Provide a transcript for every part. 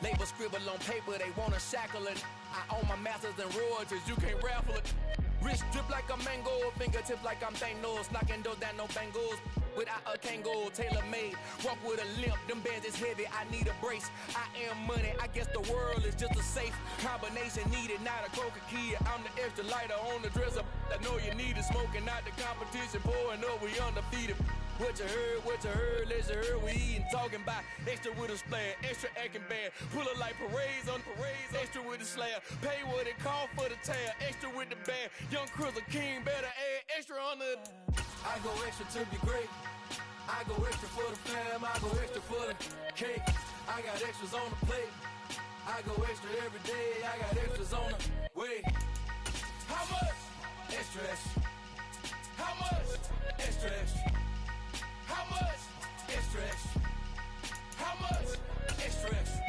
Label scribble on paper, they wanna shackle it. I own my masters and royalties, you can't raffle it. Wrist drip like a mango, fingertips like I'm Thanos, knocking those down, no bangles. Without a Kango, tailor-made, walk with a limp, them bands is heavy, I need a brace. I am money, I guess the world is just a safe combination needed, not a coca key. I'm the extra lighter on the dresser, I know you need it, smoking out the competition, pouring up, we undefeated. What you heard, let's hear we eatin', talking about extra with a splash, extra acting bad, pull it like parades on parades, extra with the slab, pay what it cost for the tab, extra with the band, young Chris a king, better add extra on the. I go extra to be great, I go extra for the fam, I go extra for the cake, I got extras on the plate, I go extra every day, I got extras on the way. How much? Extra, extra. How much? Extra, extra. How much? Extra, extra. How much? Extra, extra.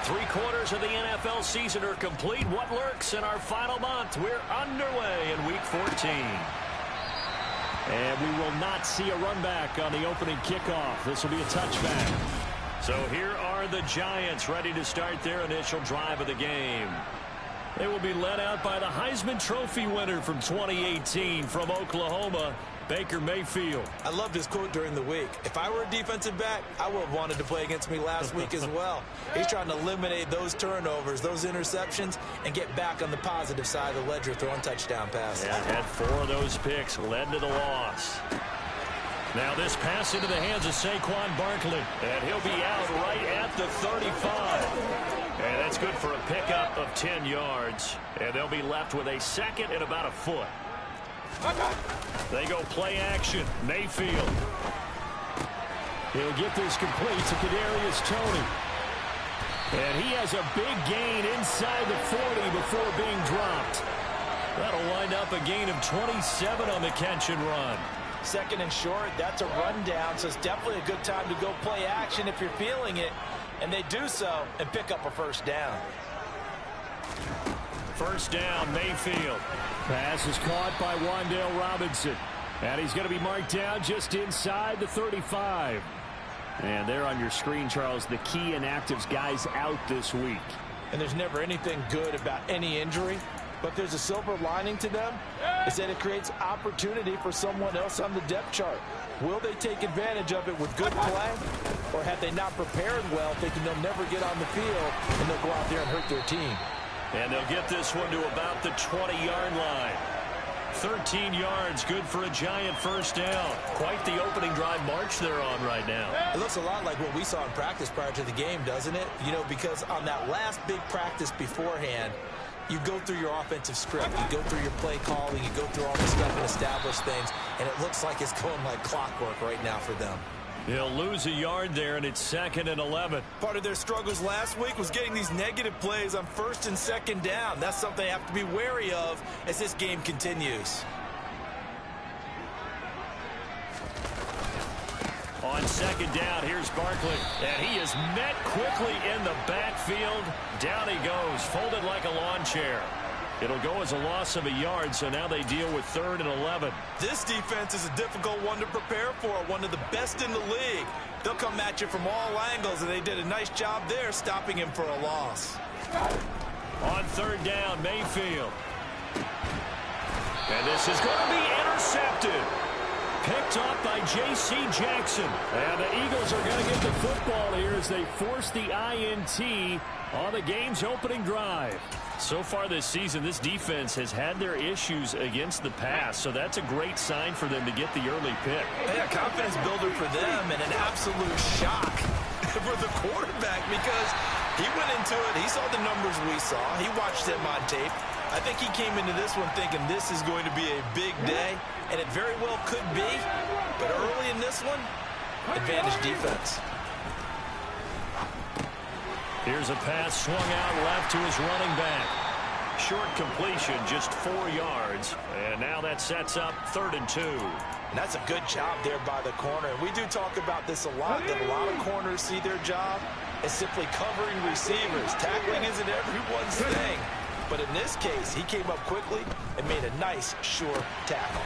3/4 of the NFL season are complete. What lurks in our final month? We're underway in Week 14. And we will not see a run back on the opening kickoff. This will be a touchback. So here are the Giants ready to start their initial drive of the game. They will be led out by the Heisman Trophy winner from 2018 from Oklahoma, Baker Mayfield. I loved his quote during the week. If I were a defensive back, I would have wanted to play against me last week as well. He's trying to eliminate those turnovers, those interceptions, and get back on the positive side of the ledger throwing touchdown passes. Yeah, had 4 of those picks, led to the loss. Now this pass into the hands of Saquon Barkley, and he'll be out right at the 35. And that's good for a pickup of 10 yards. And they'll be left with a second and about a foot. They go play action. Mayfield. He'll get this complete to Kadarius Toney. And he has a big gain inside the 40 before being dropped. That'll wind up a gain of 27 on the catch and run. Second and short, that's a rundown, so it's definitely a good time to go play action if you're feeling it. And they do so and pick up a first down. First down, Mayfield. Pass is caught by Wan'Dale Robinson. And he's going to be marked down just inside the 35. And there on your screen, Charles, the key inactives guys out this week. And there's never anything good about any injury, but there's a silver lining to them. Is that it creates opportunity for someone else on the depth chart. Will they take advantage of it with good play? Or have they not prepared well, thinking they'll never get on the field, and they'll go out there and hurt their team? And they'll get this one to about the 20-yard line. 13 yards, good for a Giant first down. Quite the opening drive march they're on right now. It looks a lot like what we saw in practice prior to the game, doesn't it? You know, because on that last big practice beforehand, you go through your offensive script, you go through your play calling, you go through all this stuff and establish things, and it looks like it's going like clockwork right now for them. He'll lose a yard there, and it's 2nd and 11. Part of their struggles last week was getting these negative plays on 1st and 2nd down. That's something they have to be wary of as this game continues. On 2nd down, here's Barkley. And he is met quickly in the backfield. Down he goes, folded like a lawn chair. It'll go as a loss of a yard, so now they deal with 3rd and 11. This defense is a difficult one to prepare for, one of the best in the league. They'll come at you from all angles, and they did a nice job there stopping him for a loss. On 3rd down, Mayfield. And this is going to be intercepted. Picked up by J.C. Jackson. And the Eagles are going to get the football here as they force the INT on the game's opening drive. So far this season, this defense has had their issues against the pass, so that's a great sign for them to get the early pick. Yeah, confidence builder for them and an absolute shock for the quarterback because he went into it, he saw the numbers we saw, he watched them on tape. I think he came into this one thinking this is going to be a big day, and it very well could be, but early in this one, advantage defense. Here's a pass swung out left to his running back. Short completion, just 4 yards. And now that sets up 3rd and 2. And that's a good job there by the corner. And we do talk about this a lot, that a lot of corners see their job as simply covering receivers. Tackling isn't everyone's thing. But in this case, he came up quickly and made a nice, sure tackle.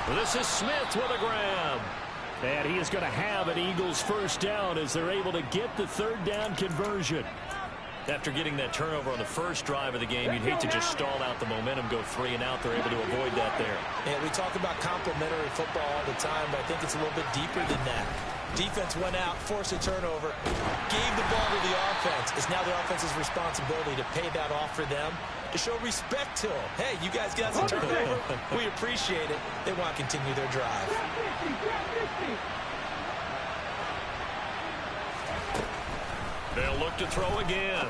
Well, this is Smith with a grab. And he is going to have an Eagles first down as they're able to get the third down conversion. After getting that turnover on the first drive of the game, you'd hate to just stall out the momentum, go 3 and out. They're able to avoid that there. Yeah, we talk about complementary football all the time, but I think it's a little bit deeper than that. Defense went out, forced a turnover, gave the ball to the offense. It's now the offense's responsibility to pay that off for them, to show respect to them. Hey, you guys got some turnover. We appreciate it. They want to continue their drive. They'll look to throw again.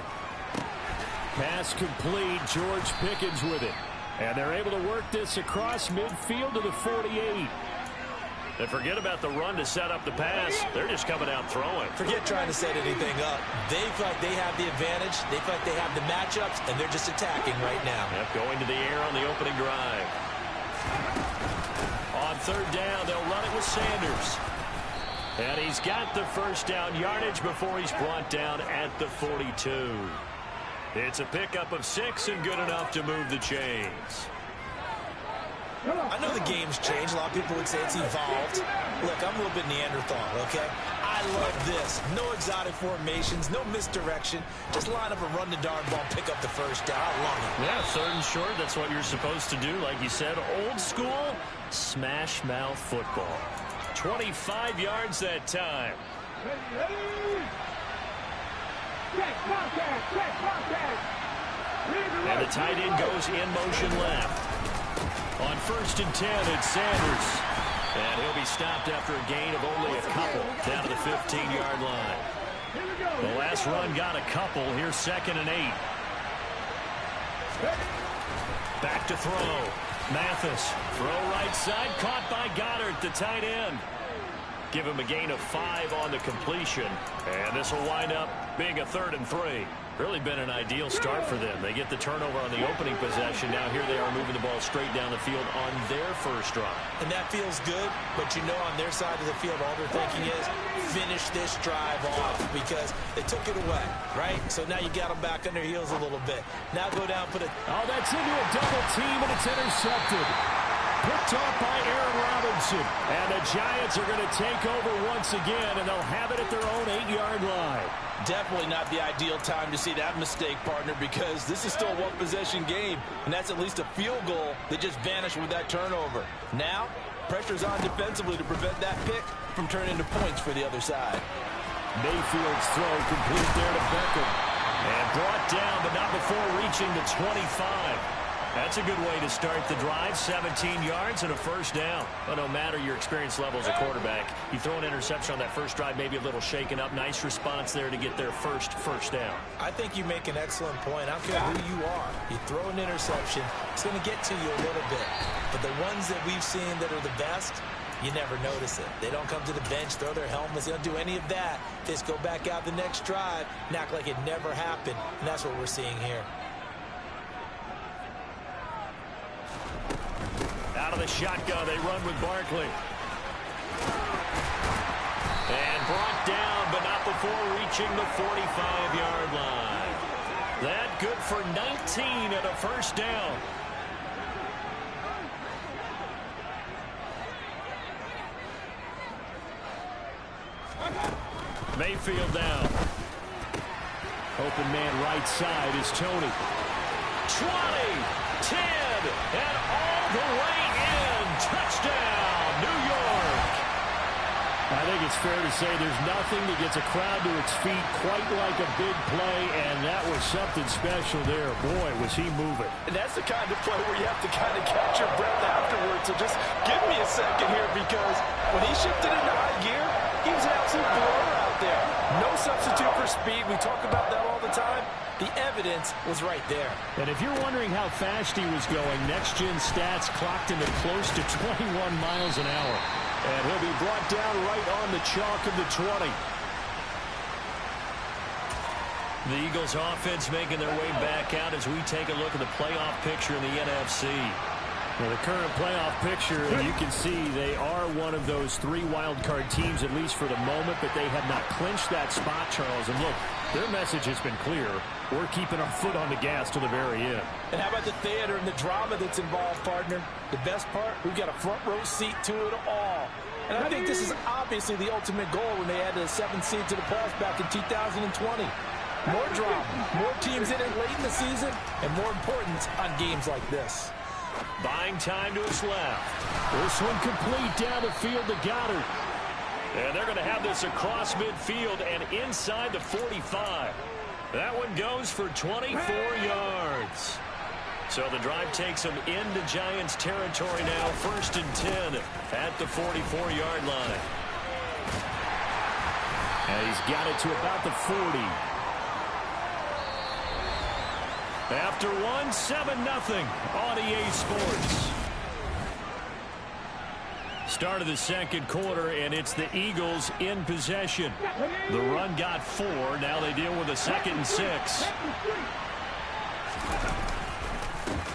Pass complete. George Pickens with it. And they're able to work this across midfield to the 48. And forget about the run to set up the pass. They're just coming out throwing. Forget trying to set anything up. They feel like they have the advantage. They feel like they have the matchups, and they're just attacking right now. Yep, going to the air on the opening drive. On third down, they'll run it with Sanders. And he's got the first down yardage before he's brought down at the 42. It's a pickup of 6 and good enough to move the chains. I know the game's changed. A lot of people would say it's evolved. Look, I'm a little bit Neanderthal, okay? I love this. No exotic formations, no misdirection. Just line up and run the darn ball, pick up the first down. I love it. Yeah, third and short, that's what you're supposed to do. Like you said, old school, smash mouth football. 25 yards that time. And the tight end goes in motion left. On 1st and 10, it's Sanders. And he'll be stopped after a gain of only a couple down to the 15-yard line. The last run got a couple. Here's 2nd and 8. Back to throw. Mathis. Throw right side. Caught by Goddard, the tight end. Give him a gain of 5 on the completion. And this will wind up being a 3rd and 3. Really been an ideal start for them. They get the turnover on the opening possession. Now here they are moving the ball straight down the field on their first drive. And that feels good, but you know on their side of the field all they're thinking is finish this drive off because they took it away, right? So now you got them back on their heels a little bit. Now go down, put it. Oh, that's into a double team, and it's intercepted. Picked off by Aaron Robinson. And the Giants are going to take over once again, and they'll have it at their own 8-yard line. Definitely not the ideal time to see that mistake, partner, because this is still a one-possession game, and that's at least a field goal that just vanished with that turnover. Now, pressure's on defensively to prevent that pick from turning into points for the other side. Mayfield's throw complete there to Beckham. And brought down, but not before reaching the 25. That's a good way to start the drive. 17 yards and a first down. But no matter your experience level as a quarterback, you throw an interception on that first drive, maybe a little shaken up. Nice response there to get their first down. I think you make an excellent point. I don't care who you are. You throw an interception, it's going to get to you a little bit. But the ones that we've seen that are the best, you never notice it. They don't come to the bench, throw their helmets. They don't do any of that. They just go back out the next drive and act like it never happened. And that's what we're seeing here. Out of the shotgun, they run with Barkley. And brought down, but not before reaching the 45-yard line. That good for 19 and a first down. Mayfield down. Open man right side is Tony. 20, 10, and all the way in. Touchdown, New York. I think it's fair to say there's nothing that gets a crowd to its feet quite like a big play, and that was something special there. Boy, was he moving. And that's the kind of play where you have to kind of catch your breath afterwards. So just give me a second here, because when he shifted into high gear, he was an absolute blur out there. No substitute for speed. We talk about that all the time. The evidence was right there. And if you're wondering how fast he was going, next-gen stats clocked him at close to 21 miles an hour. And he'll be brought down right on the chalk of the 20. The Eagles offense making their way back out as we take a look at the playoff picture in the NFC. Well, the current playoff picture, and you can see they are one of those 3 wild card teams, at least for the moment, but they have not clinched that spot, Charles. And look, their message has been clear. We're keeping our foot on the gas to the very end. And how about the theater and the drama that's involved, partner? The best part, we've got a front row seat to it all. And I think this is obviously the ultimate goal when they added a 7th seed to the playoffs back in 2020. More drama, more teams in it late in the season, and more importance on games like this. Buying time to his left. This one complete down the field to Goddard. And they're going to have this across midfield and inside the 45. That one goes for 24 yards. So the drive takes them into Giants territory now. 1st and 10 at the 44-yard line. And he's got it to about the 40. After 7-0 on EA Sports. Start of the second quarter, and it's the Eagles in possession. The run got 4. Now they deal with a 2nd and 6.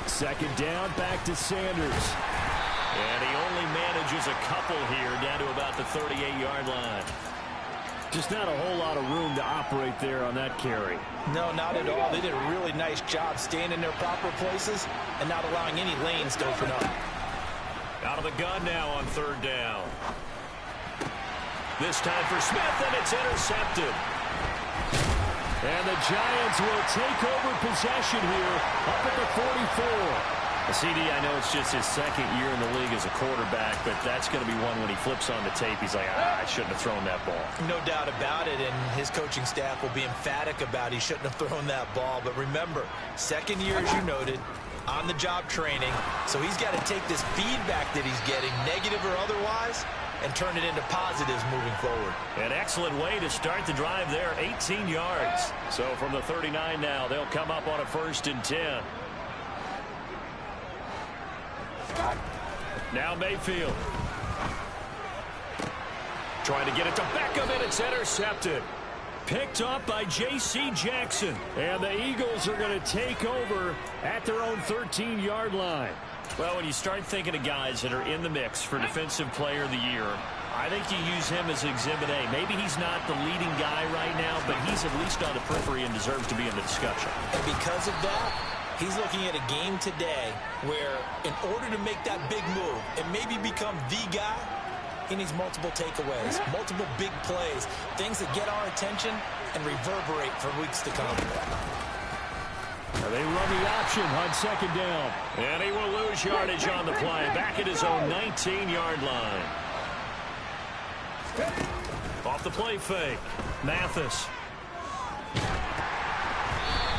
Second down, back to Sanders. And he only manages a couple here down to about the 38-yard line. Just not a whole lot of room to operate there on that carry. No, not at all. They did a really nice job staying in their proper places and not allowing any lanes to open up. Out of the gun now on 3rd down. This time for Smith, and it's intercepted. And the Giants will take over possession here up at the 44. CD, I know it's just his 2nd year in the league as a quarterback, but that's going to be one when he flips on the tape, he's like, I shouldn't have thrown that ball. No doubt about it, and his coaching staff will be emphatic about he shouldn't have thrown that ball. But remember, 2nd year, as you noted, on-the-job training, so he's got to take this feedback that he's getting, negative or otherwise, and turn it into positives moving forward. An excellent way to start the drive there, 18 yards. So from the 39 now, they'll come up on a 1st and 10. Now Mayfield. Trying to get it to Beckham, and it's intercepted. Picked up by J.C. Jackson. And the Eagles are going to take over at their own 13-yard line. Well, when you start thinking of guys that are in the mix for Defensive Player of the Year, I think you use him as Exhibit A. Maybe he's not the leading guy right now, but he's at least on the periphery and deserves to be in the discussion. And because of that, he's looking at a game today where in order to make that big move and maybe become the guy, he needs multiple takeaways, multiple big plays, things that get our attention and reverberate for weeks to come. They run the option on 2nd down. And he will lose yardage on the play. Back at his own 19-yard line. Off the play fake. Mathis.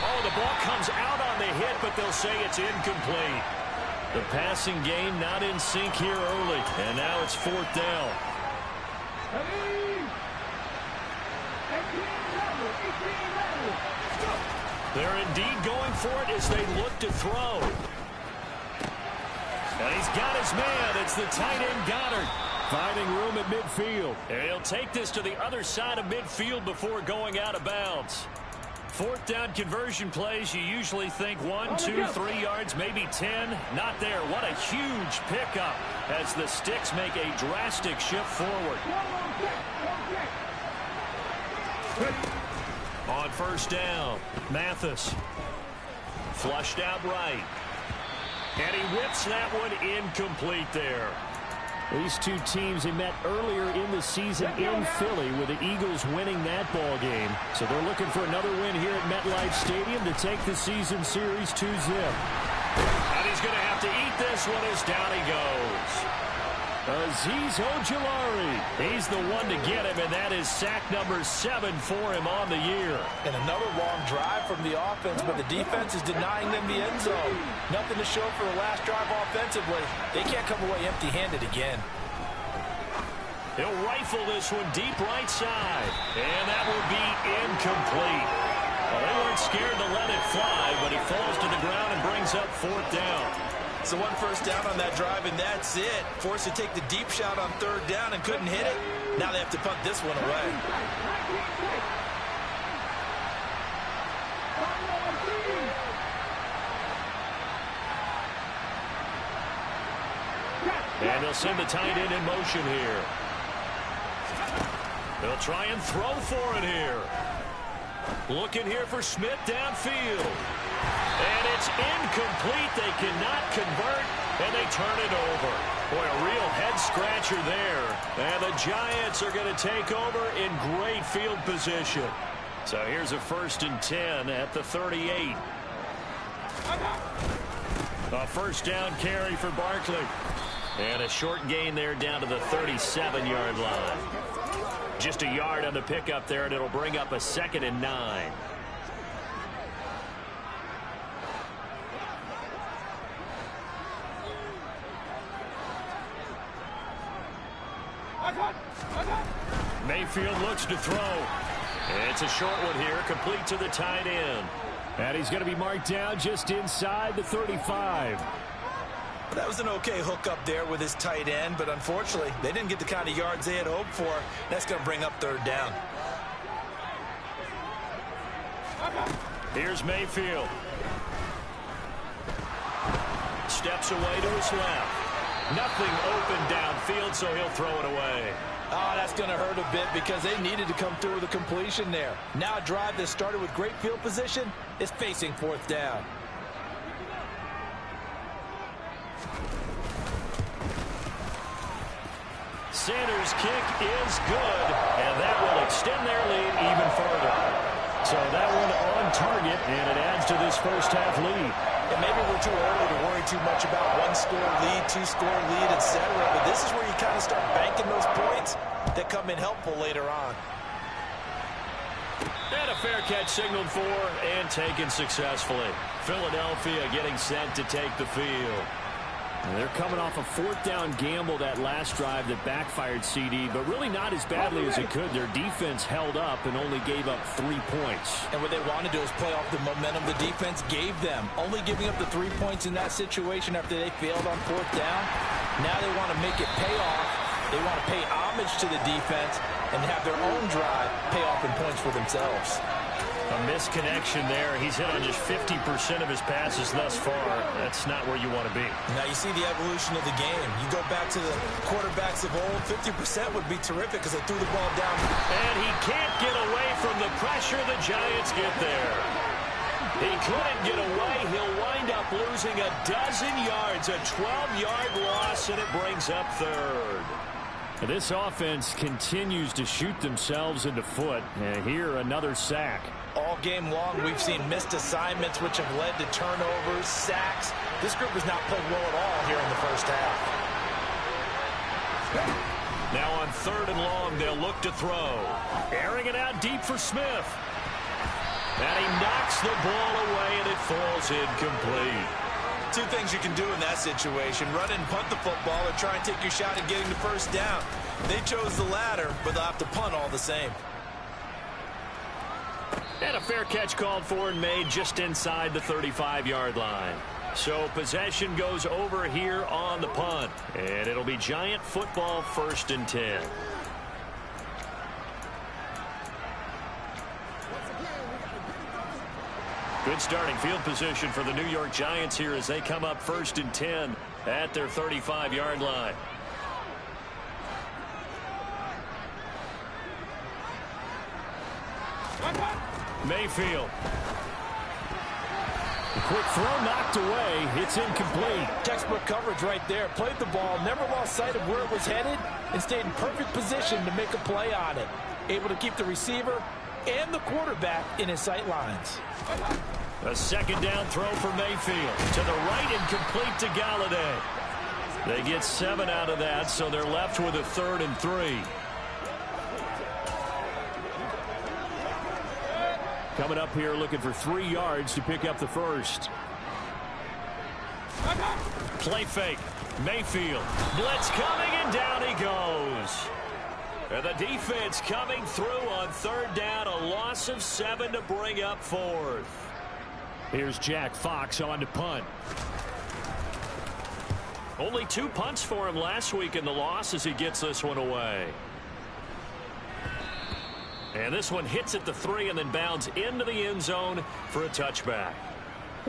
Oh, the ball comes out on the hit, but they'll say it's incomplete. The passing game not in sync here early. And now it's 4th down. They're indeed going for it as they look to throw. And he's got his man. It's the tight end Goddard. Finding room at midfield. And he'll take this to the other side of midfield before going out of bounds. 4th down conversion plays, you usually think 1, 2, 3 yards, maybe 10. Not there. What a huge pickup as the Sticks make a drastic shift forward. On 1st down, Mathis. Flushed out right. And he whips that one incomplete there. These two teams, they met earlier in the season in Philly with the Eagles winning that ball game. So they're looking for another win here at MetLife Stadium to take the season series 2-0. And he's going to have to eat this one as down he goes. Azeez Ojulari. He's the one to get him, and that is sack number 7 for him on the year. And another long drive from the offense, but the defense is denying them the end zone. Nothing to show for the last drive offensively. They can't come away empty-handed again. He'll rifle this one deep right side, and that will be incomplete. Well, they weren't scared to let it fly, but he falls to the ground and brings up 4th down. So 1 first down on that drive, and that's it. Forced to take the deep shot on 3rd down and couldn't hit it. Now they have to punt this one away. And they'll send the tight end in motion here. They'll try and throw for it here. Looking here for Smith downfield. And it's incomplete. They cannot convert, and they turn it over. Boy, a real head-scratcher there. And the Giants are going to take over in great field position. So here's a 1st and 10 at the 38. A first down carry for Barkley. And a short gain there down to the 37-yard line. Just a yard on the pickup there, and it'll bring up a 2nd and 9. Mayfield looks to throw. It's a short one here, complete to the tight end. And he's going to be marked down just inside the 35. That was an okay hookup there with his tight end, but unfortunately, they didn't get the kind of yards they had hoped for. That's going to bring up 3rd down. Here's Mayfield. Steps away to his left. Nothing open downfield, so he'll throw it away. Oh, that's going to hurt a bit because they needed to come through with a completion there. Now a drive that started with great field position is facing 4th down. Sanders' kick is good, and that will extend their lead even further. So that one on target, and it adds to this first-half lead. And maybe we're too early to worry too much about 1-score lead, 2-score lead, etc. But this is where you kind of start banking those points that come in helpful later on. And a fair catch signaled for and taken successfully. Philadelphia getting set to take the field. And they're coming off a 4th down gamble that last drive that backfired CD, but really not as badly as it could. Their defense held up and only gave up 3 points. And what they want to do is play off the momentum the defense gave them. Only giving up the 3 points in that situation after they failed on 4th down. Now they want to make it pay off. They want to pay homage to the defense and have their own drive pay off in points for themselves. A misconnection there. He's hit on just 50% of his passes thus far. That's not where you want to be. Now you see the evolution of the game. You go back to the quarterbacks of old, 50% would be terrific because they threw the ball down. And he can't get away from the pressure. The Giants get there. He couldn't get away. He'll wind up losing a dozen yards, a 12-yard loss, and it brings up 3rd. This offense continues to shoot themselves in the foot. And here, another sack. All game long, we've seen missed assignments, which have led to turnovers, sacks. This group has not played well at all here in the first half. Now on 3rd and long, they'll look to throw. Airing it out deep for Smith. And he knocks the ball away, and it falls incomplete. 2 things you can do in that situation: run and punt the football, or try and take your shot at getting the 1st down. They chose the latter, but they'll have to punt all the same. And a fair catch called for and made just inside the 35-yard line. So possession goes over here on the punt. And it'll be Giant football, 1st and 10. Good starting field position for the New York Giants here as they come up 1st and 10 at their 35-yard line. Mayfield. A quick throw knocked away. It's incomplete. Textbook coverage right there. Played the ball, never lost sight of where it was headed, and stayed in perfect position to make a play on it. Able to keep the receiver and the quarterback in his sight lines. A 2nd down throw for Mayfield. To the right and complete to Galladay. They get 7 out of that, so they're left with a 3rd and 3. Coming up here looking for 3 yards to pick up the 1st. Play fake. Mayfield. Blitz coming, and down he goes. And the defense coming through on 3rd down. A loss of 7 to bring up 4th. Here's Jack Fox on to punt. Only 2 punts for him last week in the loss as he gets this one away. And this one hits at the 3 and then bounds into the end zone for a touchback.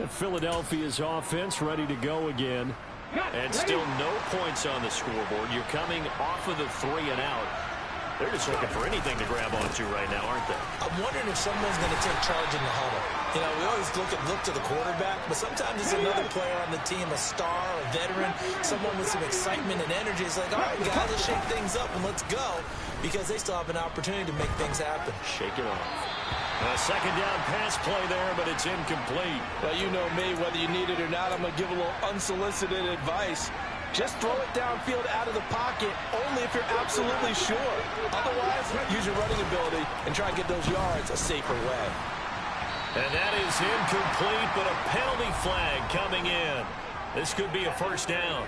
Philadelphia's offense ready to go again. And still no points on the scoreboard. You're coming off of the 3 and out. They're just looking for anything to grab onto right now, aren't they? I'm wondering if someone's going to take charge in the huddle. You know, we always look to the quarterback, but sometimes it's another player on the team, a star, a veteran, someone with some excitement and energy. It's like, all right, guys, let's shake things up and let's go, because they still have an opportunity to make things happen. Shake it off. A second down pass play there, but it's incomplete. Well, you know me, whether you need it or not, I'm going to give a little unsolicited advice. Just throw it downfield out of the pocket only if you're absolutely sure. Otherwise, use your running ability and try and get those yards a safer way. And that is incomplete, but a penalty flag coming in. This could be a first down.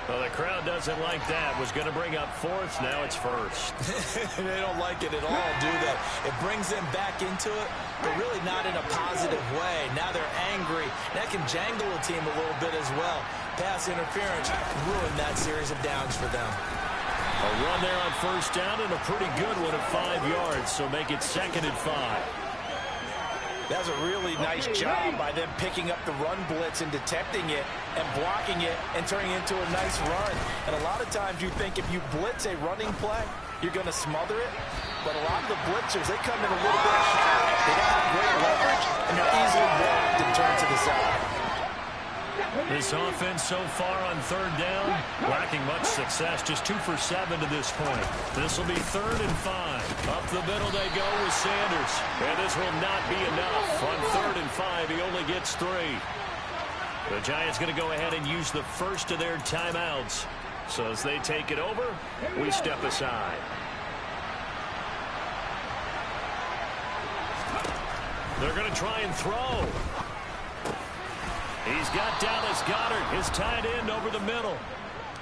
Well, the crowd doesn't like that. Was going to bring up fourth. Now it's first. They don't like it at all, do they? It brings them back into it, but really not in a positive way. Now they're angry. That can jangle a team a little bit as well. Pass interference ruined that series of downs for them. A run there on first down and a pretty good one at 5 yards, so make it 2nd and 5. That's a really nice job by them picking up the run blitz and detecting it and blocking it and turning it into a nice run. And a lot of times you think if you blitz a running play, you're going to smother it. But a lot of the blitzers, they come in a little bit shy. They don't have great leverage, and they're easily blocked and turned to the side. This offense so far on 3rd down, lacking much success, just 2 for 7 to this point. This will be 3rd and 5. Up the middle they go with Sanders. And this will not be enough. On 3rd and 5, he only gets 3. The Giants going to go ahead and use the first of their timeouts. So as they take it over, we step aside. They're going to try and throw. He's got Dallas Goedert, his tight end, over the middle.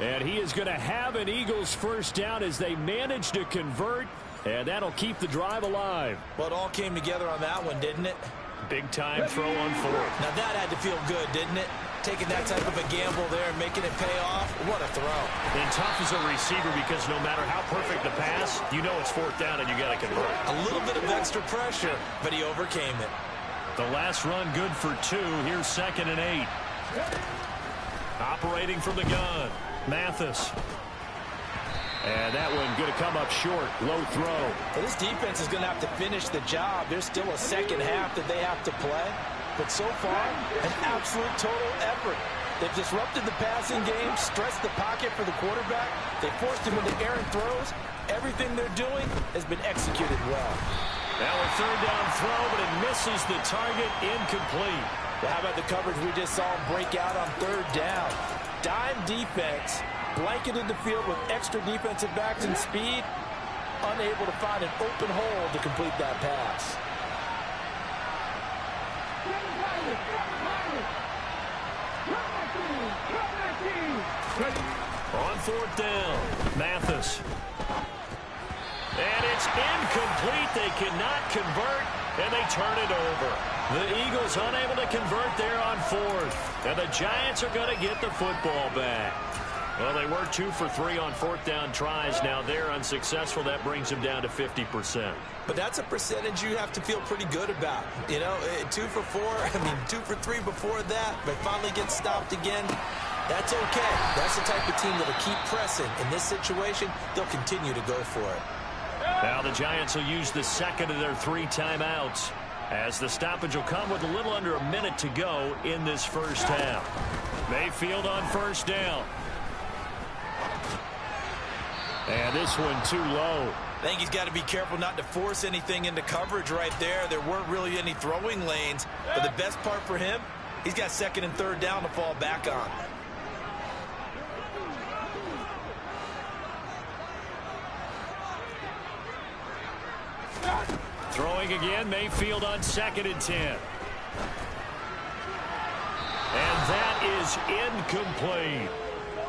And he is going to have an Eagles first down as they manage to convert, and that'll keep the drive alive. Well, it all came together on that one, didn't it? Big-time throw on 4th. Now, that had to feel good, didn't it? Taking that type of a gamble there and making it pay off. What a throw. And tough as a receiver because no matter how perfect the pass, you know it's 4th down and you got to convert. A little bit of extra pressure, but he overcame it. The last run good for 2. Here's 2nd and 8. Operating from the gun, Mathis. And that one going to come up short. Low throw. Well, this defense is going to have to finish the job. There's still a second half that they have to play. But so far, an absolute total effort. They've disrupted the passing game, stressed the pocket for the quarterback. They forced him into errant throws. Everything they're doing has been executed well. Now a 3rd down throw, but it misses the target. Incomplete. Well, how about the coverage we just saw him break out on 3rd down? Dime defense, blanketed the field with extra defensive backs and speed, unable to find an open hole to complete that pass. On 4th down, Mathis. And it's incomplete. They cannot convert, and they turn it over. The Eagles unable to convert there on 4th. And the Giants are going to get the football back. Well, they were 2 for 3 on 4th down tries. Now they're unsuccessful. That brings them down to 50%. But that's a percentage you have to feel pretty good about. You know, 2 for 4, 2 for 3 before that, but finally gets stopped again. That's okay. That's the type of team that'll keep pressing. In this situation, they'll continue to go for it. Now the Giants will use the 2nd of their 3 timeouts, as the stoppage will come with a little under a minute to go in this first half. Mayfield on 1st down. And this one too low. I think he's got to be careful not to force anything into coverage right there. There weren't really any throwing lanes. But the best part for him, he's got 2nd and 3rd down to fall back on. Throwing again, Mayfield on 2nd and 10. And that is incomplete.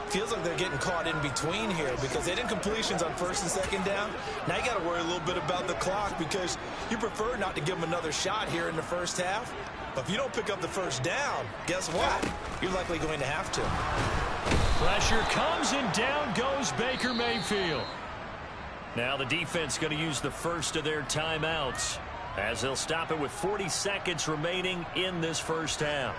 Feels like they're getting caught in between here because they did completions on 1st and 2nd down. Now you got to worry a little bit about the clock because you prefer not to give them another shot here in the first half. But if you don't pick up the 1st down, guess what? You're likely going to have to. Pressure comes and down goes Baker Mayfield. Now the defense going to use the first of their timeouts. as they'll stop it with 40 seconds remaining in this first half.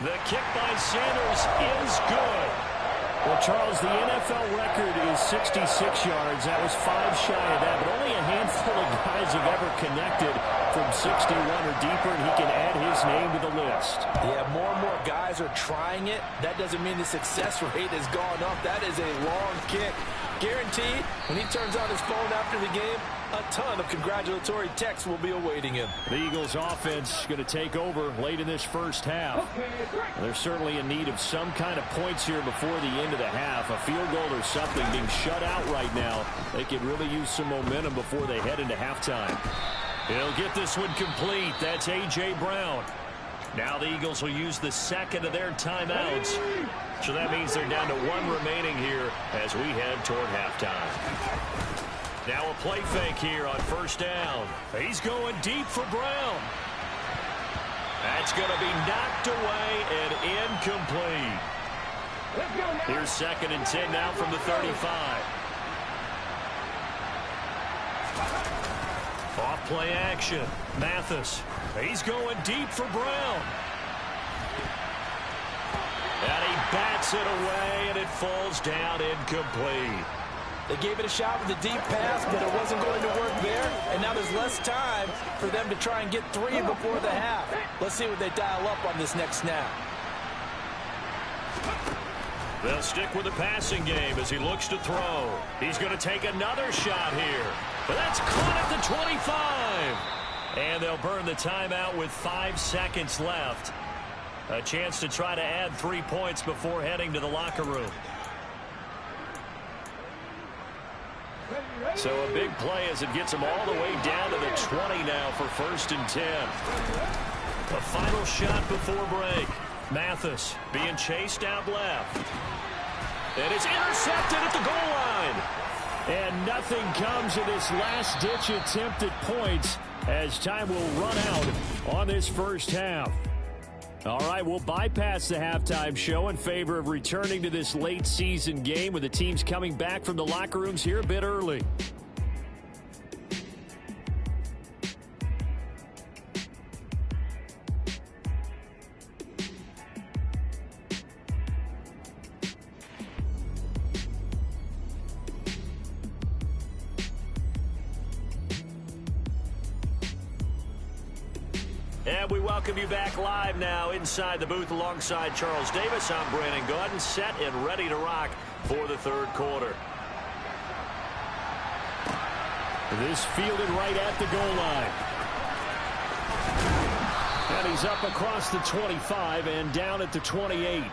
The kick by Sanders is good. Well, Charles, the NFL record is 66 yards. That was 5 shy of that, but only a handful of guys have ever connected from 61 or deeper, and he can add his name to the list. Yeah, more and more guys are trying it. That doesn't mean the success rate has gone up. That is a long kick. Guaranteed, when he turns on his phone after the game, a ton of congratulatory texts will be awaiting him. The Eagles offense going to take over late in this first half. They're certainly in need of some kind of points here before the end of the half. A field goal or something, being shut out right now. They could really use some momentum before they head into halftime. He'll get this one complete. That's A.J. Brown. Now the Eagles will use the second of their timeouts. So that means they're down to 1 remaining here as we head toward halftime. Now a play fake here on first down. He's going deep for Brown. That's going to be knocked away and incomplete. Here's 2nd and 10 now from the 35. Off play action. Mathis. He's going deep for Brown. And he bats it away, and it falls down incomplete. They gave it a shot with a deep pass, but it wasn't going to work there. And now there's less time for them to try and get 3 before the half. Let's see what they dial up on this next snap. They'll stick with the passing game as he looks to throw. He's going to take another shot here. But that's caught at the 25. And they'll burn the timeout with 5 seconds left. A chance to try to add 3 points before heading to the locker room. So a big play as it gets them all the way down to the 20 now for 1st and 10. A final shot before break. Mathis being chased out left. And it's intercepted at the goal line. And nothing comes of this last-ditch attempt at points as time will run out on this first half. All right, we'll bypass the halftime show in favor of returning to this late-season game with the teams coming back from the locker rooms here a bit early. And we welcome you back live now inside the booth alongside Charles Davis. I'm Brandon Gaudin, set and ready to rock for the 3rd quarter. This fielded right at the goal line. And he's up across the 25 and down at the 28.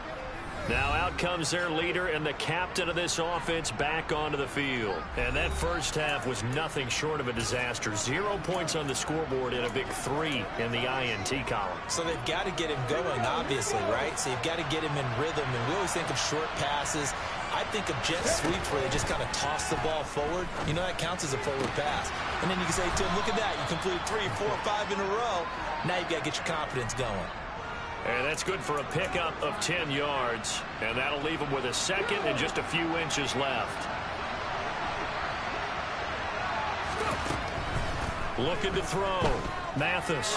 Now out comes their leader and the captain of this offense back onto the field. And that first half was nothing short of a disaster. 0 points on the scoreboard and a big 3 in the INT column. So they've got to get him going, obviously, right? So you've got to get him in rhythm. And we always think of short passes. I think of jet sweeps where they just kind of toss the ball forward. You know, that counts as a forward pass. And then you can say to him, look at that. You completed 3, 4, 5 in a row. Now you've got to get your confidence going. And that's good for a pickup of 10 yards. And that'll leave him with a second and just a few inches left. Looking to throw. Mathis.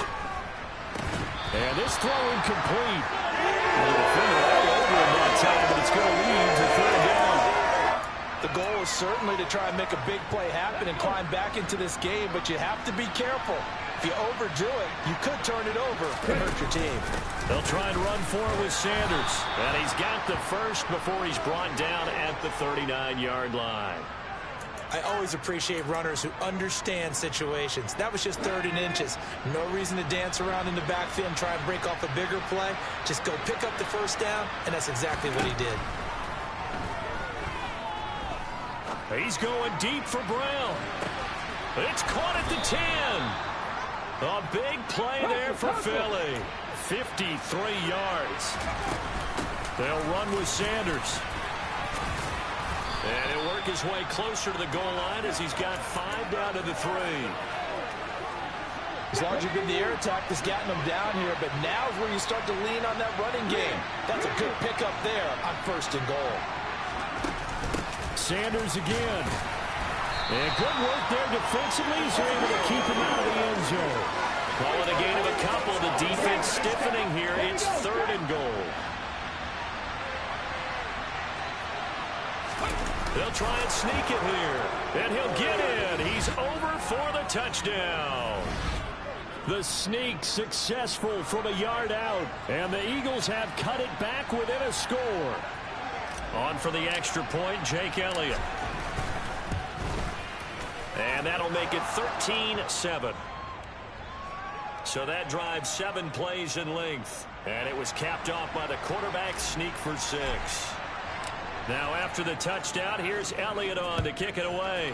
And this throw incomplete. The defender all over him that time, but it's going to lead to 3rd down. The goal is certainly to try and make a big play happen and climb back into this game, but you have to be careful. If you overdo it, you could turn it over and hurt your team. They'll try and run for it with Sanders. And he's got the first before he's brought down at the 39-yard line. I always appreciate runners who understand situations. That was just 3rd and inches. No reason to dance around in the backfield and try and break off a bigger play. Just go pick up the first down, and that's exactly what he did. He's going deep for Brown. It's caught at the 10. A big play there for Philly. 53 yards. They'll run with Sanders. And he'll work his way closer to the goal line as he's got 5 down to the 3. As large as the air attack that's gotten them down here, but now's where you start to lean on that running game. That's a good pickup there on 1st and goal. Sanders again. And good work there defensively. He's able to keep him out of the end zone. Call it a gain of a couple. The defense stiffening here. It's 3rd and goal. They'll try and sneak it here. And he'll get in. He's over for the touchdown. The sneak successful from a yard out. And the Eagles have cut it back within a score. On for the extra point, Jake Elliott. And that'll make it 13-7. So that drives 7 plays in length. And it was capped off by the quarterback sneak for 6. Now after the touchdown, here's Elliott on to kick it away.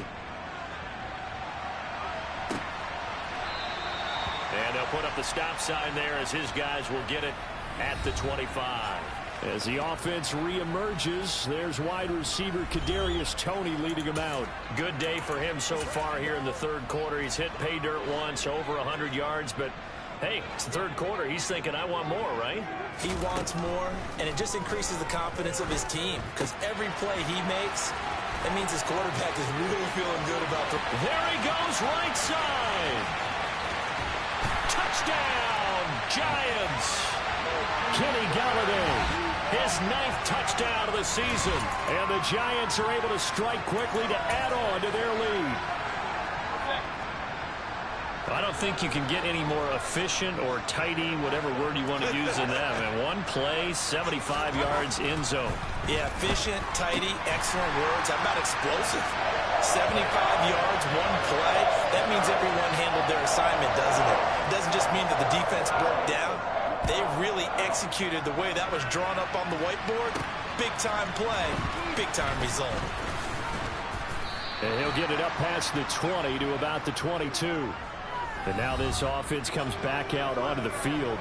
And they'll put up the stop sign there as his guys will get it at the 25. As the offense reemerges, there's wide receiver Kadarius Toney leading him out. Good day for him so far here in the 3rd quarter. He's hit pay dirt once, over 100 yards, but hey, it's the 3rd quarter. He's thinking, I want more, right? He wants more, and it just increases the confidence of his team because every play he makes, that means his quarterback is really feeling good about the... There he goes, right side. Touchdown, Giants. Kenny Galladay. His 9th touchdown of the season. And the Giants are able to strike quickly to add on to their lead. I don't think you can get any more efficient or tidy, whatever word you want to use in that. And 1 play, 75 yards, end zone. Yeah, efficient, tidy, excellent words. How about explosive? 75 yards, 1 play. That means everyone handled their assignment, doesn't it? It doesn't just mean that the defense broke down. They really executed the way that was drawn up on the whiteboard. Big-time play, big-time result. And he'll get it up past the 20 to about the 22. And now this offense comes back out onto the field.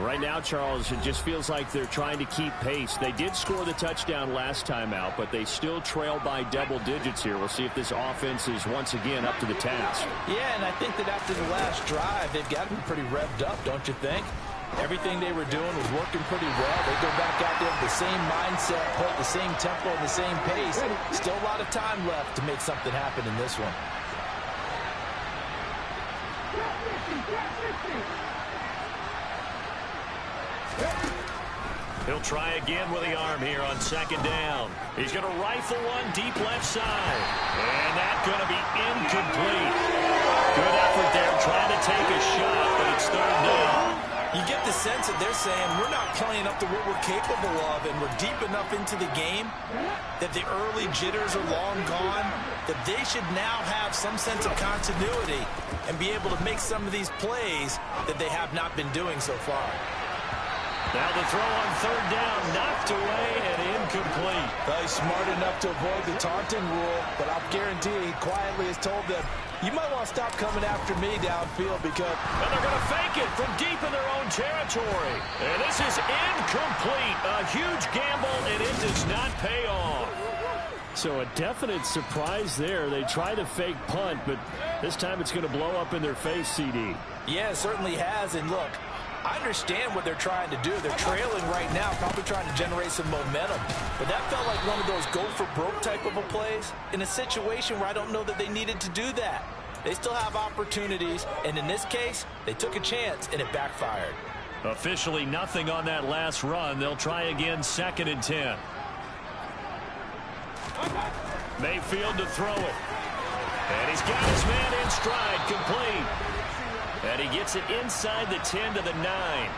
Right now, Charles, it just feels like they're trying to keep pace. They did score the touchdown last time out, but they still trail by double digits here. We'll see if this offense is once again up to the task. Yeah, and I think that after the last drive, they've got to be pretty revved up, don't you think? Everything they were doing was working pretty well. They go back out there with the same mindset, play the same tempo, and the same pace. Still a lot of time left to make something happen in this one. He'll try again with the arm here on 2nd down. He's going to rifle one deep left side. And that's going to be incomplete. Good effort there trying to take a shot, but it's 3rd down. You get the sense that they're saying we're not playing up to what we're capable of, and we're deep enough into the game that the early jitters are long gone, that they should now have some sense of continuity and be able to make some of these plays that they have not been doing so far. Now the throw on 3rd down, knocked away and incomplete. Well, he's smart enough to avoid the taunting rule, but I'll guarantee he quietly has told them, you might want to stop coming after me downfield because... And they're going to fake it from deep in their own territory. And this is incomplete. A huge gamble, and it does not pay off. So a definite surprise there. They try the fake punt, but this time it's going to blow up in their face, CD. Yeah, it certainly has. And look, I understand what they're trying to do. They're trailing right now, probably trying to generate some momentum. But that felt like one of those go-for-broke type of a plays in a situation where I don't know that they needed to do that. They still have opportunities, and in this case, they took a chance, and it backfired. Officially nothing on that last run. They'll try again 2nd and 10. Mayfield to throw it. And he's got his man in stride, complete. And he gets it inside the 10 to the 9.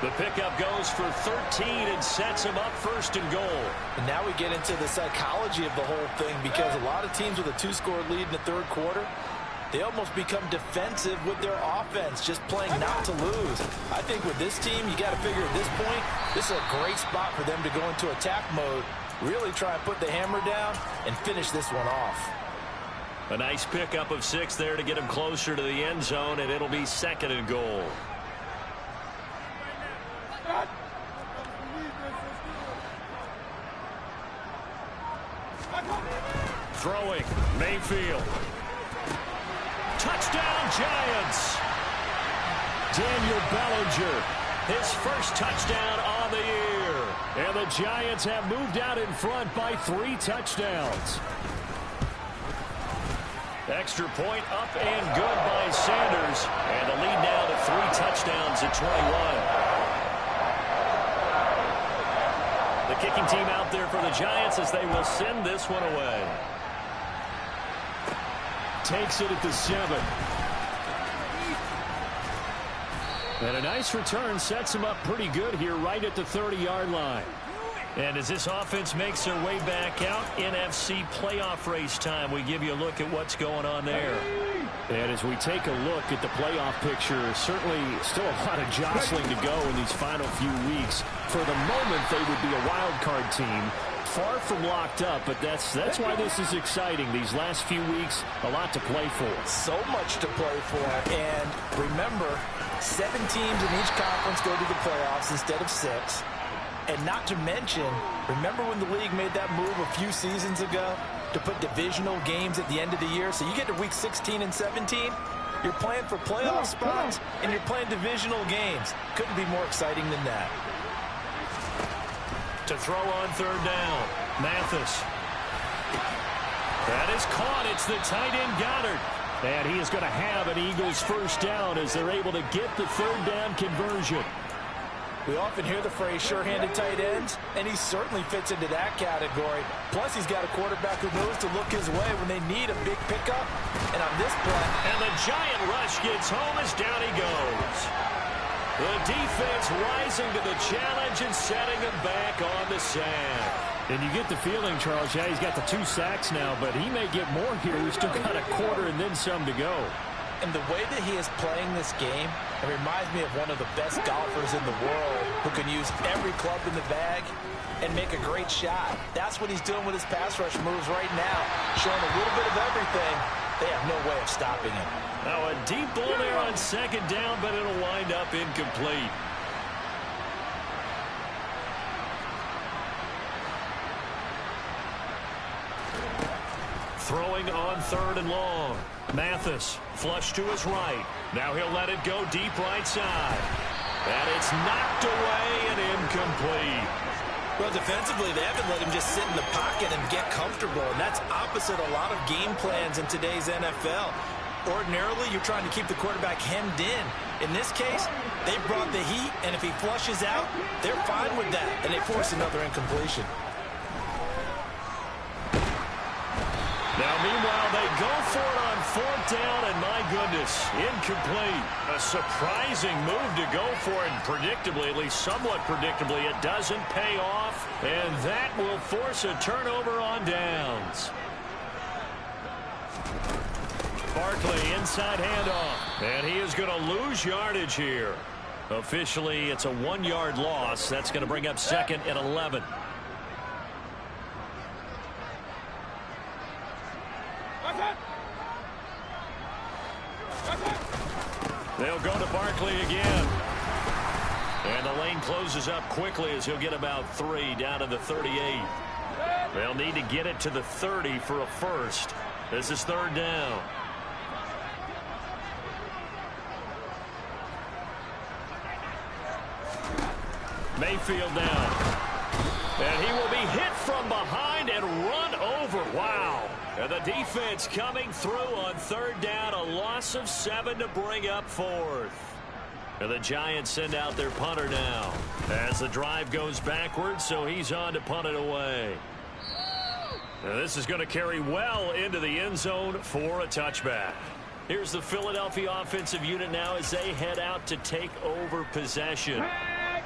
The pickup goes for 13 and sets him up 1st and goal. And now we get into the psychology of the whole thing because a lot of teams with a 2-score lead in the 3rd quarter, they almost become defensive with their offense, just playing not to lose. I think with this team, you got to figure at this point, this is a great spot for them to go into attack mode, really try and put the hammer down and finish this one off. A nice pickup of 6 there to get him closer to the end zone, and it'll be 2nd and goal. Throwing, Mayfield. Touchdown, Giants! Daniel Bellinger, his first touchdown on the year. And the Giants have moved out in front by 3 touchdowns. Extra point up and good by Sanders. And the lead now to 3 touchdowns at 21. The kicking team out there for the Giants as they will send this one away. Takes it at the 7. And a nice return sets him up pretty good here right at the 30-yard line. And as this offense makes their way back out, NFC playoff race time, we give you a look at what's going on there. And as we take a look at the playoff picture, certainly still a lot of jostling to go in these final few weeks. For the moment, they would be a wild card team. Far from locked up, but that's why this is exciting. These last few weeks, a lot to play for. So much to play for. And remember, 7 teams in each conference go to the playoffs instead of 6. And not to mention, remember when the league made that move a few seasons ago to put divisional games at the end of the year? So you get to week 16 and 17, you're playing for playoff spots, and you're playing divisional games. Couldn't be more exciting than that. To throw on 3rd down, Mathis. That is caught. It's the tight end Goddard. And he is going to have an Eagles first down as they're able to get the 3rd down conversion. We often hear the phrase sure-handed tight ends, and he certainly fits into that category. Plus, he's got a quarterback who knows to look his way when they need a big pickup. And on this play... And the giant rush gets home as down he goes. The defense rising to the challenge and setting him back on the sack. And you get the feeling, Charles, yeah, he's got the 2 sacks now, but he may get more here. We've still got a quarter and then some to go. And the way that he is playing this game, it reminds me of one of the best golfers in the world who can use every club in the bag and make a great shot. That's what he's doing with his pass rush moves right now, showing a little bit of everything. They have no way of stopping him. Now a deep ball there on 2nd down, but it'll wind up incomplete. Throwing on 3rd and long. Mathis, flush to his right. Now he'll let it go deep right side. And it's knocked away and incomplete. Well, defensively, they haven't let him just sit in the pocket and get comfortable, and that's opposite a lot of game plans in today's NFL. Ordinarily, you're trying to keep the quarterback hemmed in. In this case, they brought the heat, and if he flushes out, they're fine with that, and they force another incompletion. Now, meanwhile, they go for it on 4th down, and my goodness, incomplete. A surprising move to go for it, and predictably, at least somewhat predictably, it doesn't pay off, and that will force a turnover on downs. Barkley, inside handoff, and he is going to lose yardage here. Officially, it's a 1-yard loss. That's going to bring up 2nd and 11. They'll go to Barkley again. And the lane closes up quickly as he'll get about 3 down to the 38. They'll need to get it to the 30 for a first. This is 3rd down. Mayfield down. And he will be hit from behind and run over. Wow. And the defense coming through on 3rd down. A loss of 7 to bring up 4th. And the Giants send out their punter now as the drive goes backwards, so he's on to punt it away. Now this is going to carry well into the end zone for a touchback. Here's the Philadelphia offensive unit now as they head out to take over possession.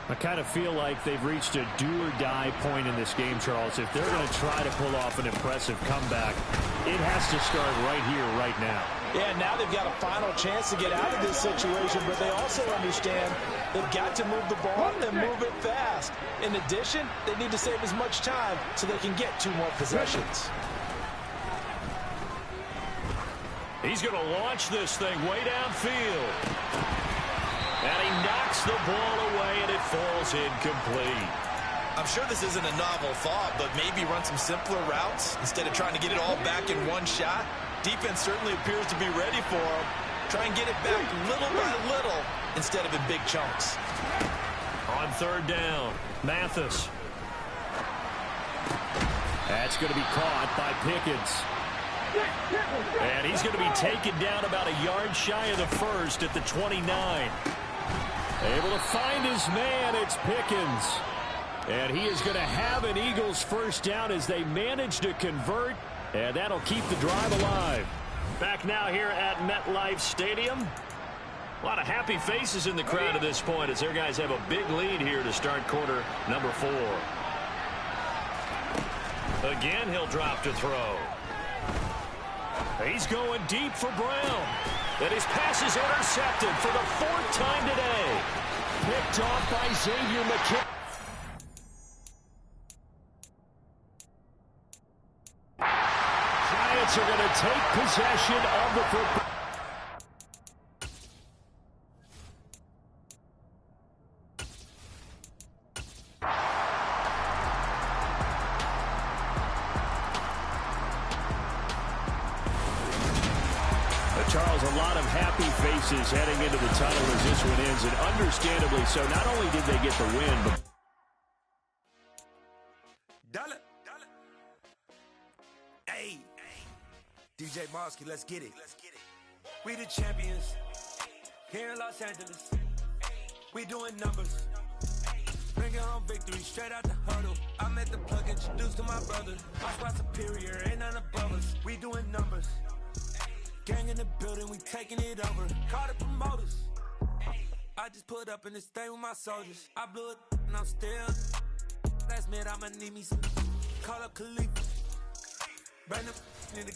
I kind of feel like they've reached a do-or-die point in this game, Charles. If they're going to try to pull off an impressive comeback, it has to start right here, right now. Yeah, now they've got a final chance to get out of this situation, but they also understand they've got to move the ball and move it fast. In addition, they need to save as much time so they can get 2 more possessions. He's going to launch this thing way downfield. And he knocks the ball away, and it falls incomplete. I'm sure this isn't a novel thought, but maybe run some simpler routes instead of trying to get it all back in one shot. Defense certainly appears to be ready for him. Try and get it back little by little, instead of in big chunks. On third down, Mathis. That's going to be caught by Pickens. And he's going to be taken down about a yard shy of the first at the 29. Able to find his man, it's Pickens. And he is going to have an Eagles first down as they manage to convert, and that'll keep the drive alive. Back now here at MetLife Stadium. A lot of happy faces in the crowd at this point as their guys have a big lead here to start quarter number 4. Again, he'll drop to throw. He's going deep for Brown. And his pass is intercepted for the 4th time today. Picked off by Xavier McKinney. Giants are going to take possession of the football. Charles, a lot of happy faces heading into the tunnel as this one ends, and understandably so. Not only did they get the win, but Hey, DJ Mosky, let's get it. We the champions here in Los Angeles. We doing numbers. Bringing home victory straight out the huddle. I'm at the plug, introduced to my brother. My squad superior, ain't none above us. We doing numbers. Gang in the building, we taking it over. Call the promoters. I just put up in this thing with my soldiers. I blew it and I'm still. Last minute I'ma need me some. Call up Khalifa. Brand new in the.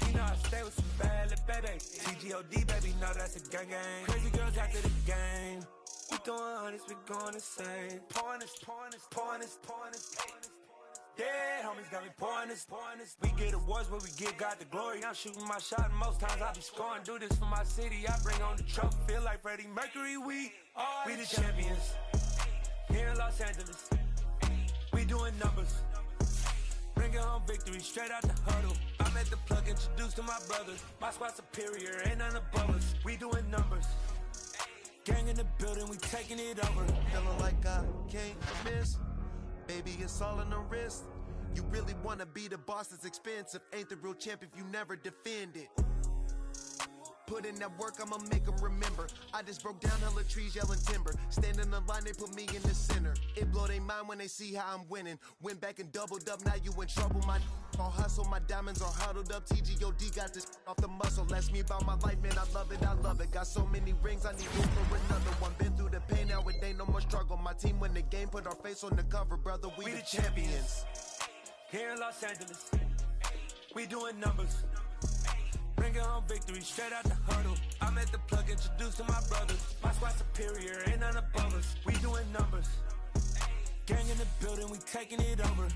You know I stay with some bad little baby. TGOD baby, know that's a gang gang. Crazy girls after the game. We doing honest, we going insane. Pouring this. Yeah, homies got me pouring this. We get awards where we give God the glory. I'm shooting my shot and most times I be scoring. Do this for my city, I bring on the trophy. Feel like Freddie Mercury, we the champions here in Los Angeles. We doing numbers. Bringing home victory straight out the huddle. I'm at the plug, introduced to my brother. My squad superior, ain't none above us. We doing numbers. Gang in the building, we taking it over. Feeling like I can't miss. Baby, it's all in the wrist. You really wanna be the boss, it's expensive. Ain't the real champ if you never defend it. Put in that work, I'ma make them remember. I just broke down hella trees, yelling timber. Stand in the line, they put me in the center. It blow their mind when they see how I'm winning. Went back and doubled up, now you in trouble. My all hustle, my diamonds are huddled up. TGOD got this off the muscle. Ask me about my life, man, I love it. Got so many rings, I need room for another one. Been through the pain, now it ain't no more struggle. My team win the game, put our face on the cover, brother. We the champions. Here in Los Angeles, we doing numbers. Bringing home victory straight out the huddle. I'm at the plug, introduced to my brother. My squad superior, ain't none above us. We doing numbers. Gang in the building, we taking it over.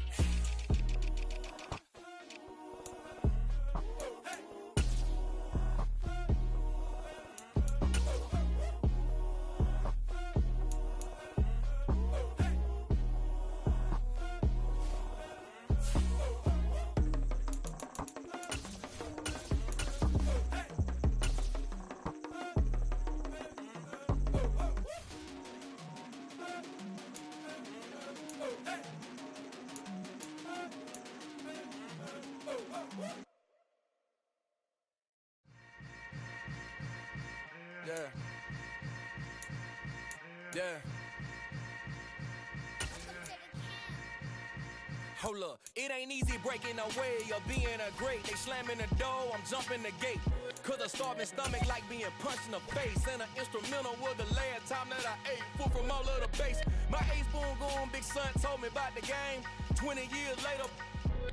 Yeah. Hold up, it ain't easy breaking away or being a great. They slamming the door, I'm jumping the gate. Cause a starving stomach like being punched in the face. And an instrumental was the last time that I ate. Food from all of the base. My ace boom goon, big son told me about the game. 20 years later,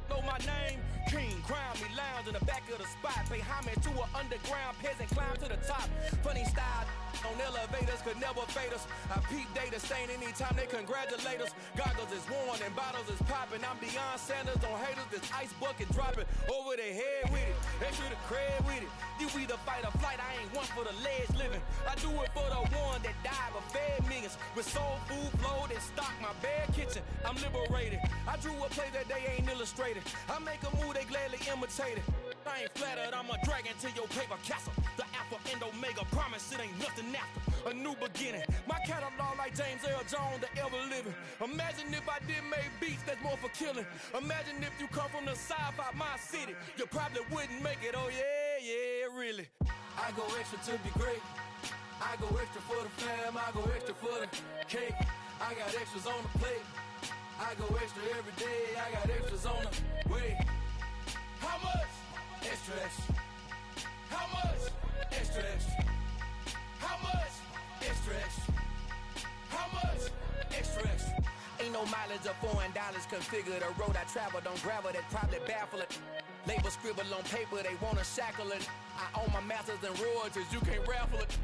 know my name. King, crown me, lounge in the back of the spot. Pay homage to an underground peasant, climb to the top. Funny style on elevators could never fade us. I peep data stain anytime they congratulate us. Goggles is worn and bottles is popping. I'm Deion Sanders on haters, this ice bucket dropping over their head with it. Extra the cred with it. You either fight or flight, I ain't one for the ledge living. I do it for the one that died but fed millions. With soul food flow that stock my bare kitchen. I'm liberated. I drew a play that they ain't illustrated. I make a move, they gladly imitate it. I ain't flattered, I'm a dragon to your paper castle. The Alpha and Omega, promise it ain't nothing after. A new beginning. My catalog like James Earl Jones, the ever living. Imagine if I did make beats that's more for killing. Imagine if you come from the sci-fi, my city. You probably wouldn't make it, oh yeah, really. I go extra to be great. I go extra for the fam, I go extra for the cake. I got extras on the plate. I go extra every day, I got extras on the way. How much? Extra, extra. How much? Extra, extra. How much? Extra, extra. How much? Extra, extra. Ain't no mileage of $4 configure the road I travel. Don't gravel, that probably baffle it. Label scribble on paper, they wanna shackle it. I own my masters and royalties, you can't raffle it.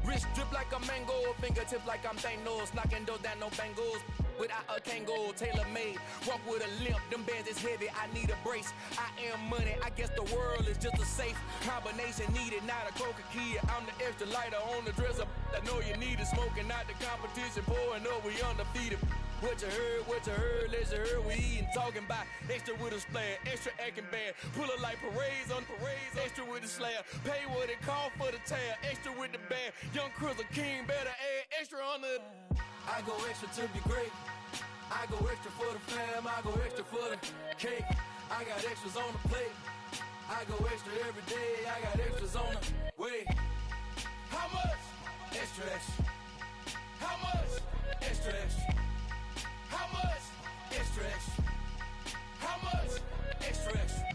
Wrist drip like a mango, fingertips like I'm Thanos. Knocking those down, no bangles. Without a Kango, tailor-made. Walk with a limp, them bands is heavy, I need a brace. I am money, I guess the world is just a safe combination needed, not a coca key. I'm the extra lighter on the dresser. I know you need it, smoking out the competition, pouring up, we undefeated. What you heard, let you heard, we eating, talking about extra with a splash, extra acting bad. Pull it like parades on parades, extra with the slab. Pay what it call for the tab, extra with the bag. Young Crizzle King, better add extra on the. I go extra to be great. I go extra for the fam, I go extra for the cake. I got extras on the plate. I go extra every day, I got extras on the way. How much? Extra, extra. How much? Extra, extra. How much? Extra, extra. How much? Extra, extra.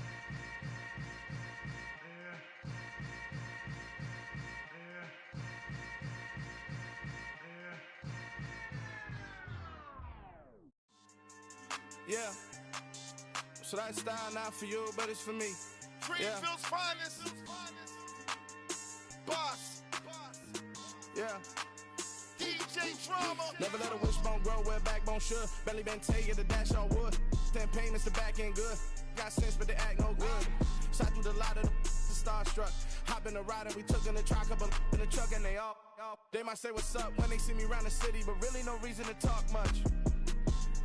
Yeah. So that style not for you, but it's for me. Greenfield's finest. Boss. Yeah. DJ Drama. Never let a wishbone grow where backbone should. Belly been taking the dash on wood. 10 payments, the back end good. Got sense, but they act no good. Shot through the lot of the starstruck. Hop in the ride and we took in the truck, couple in the truck and they all. They might say what's up when they see me around the city, but really no reason to talk much.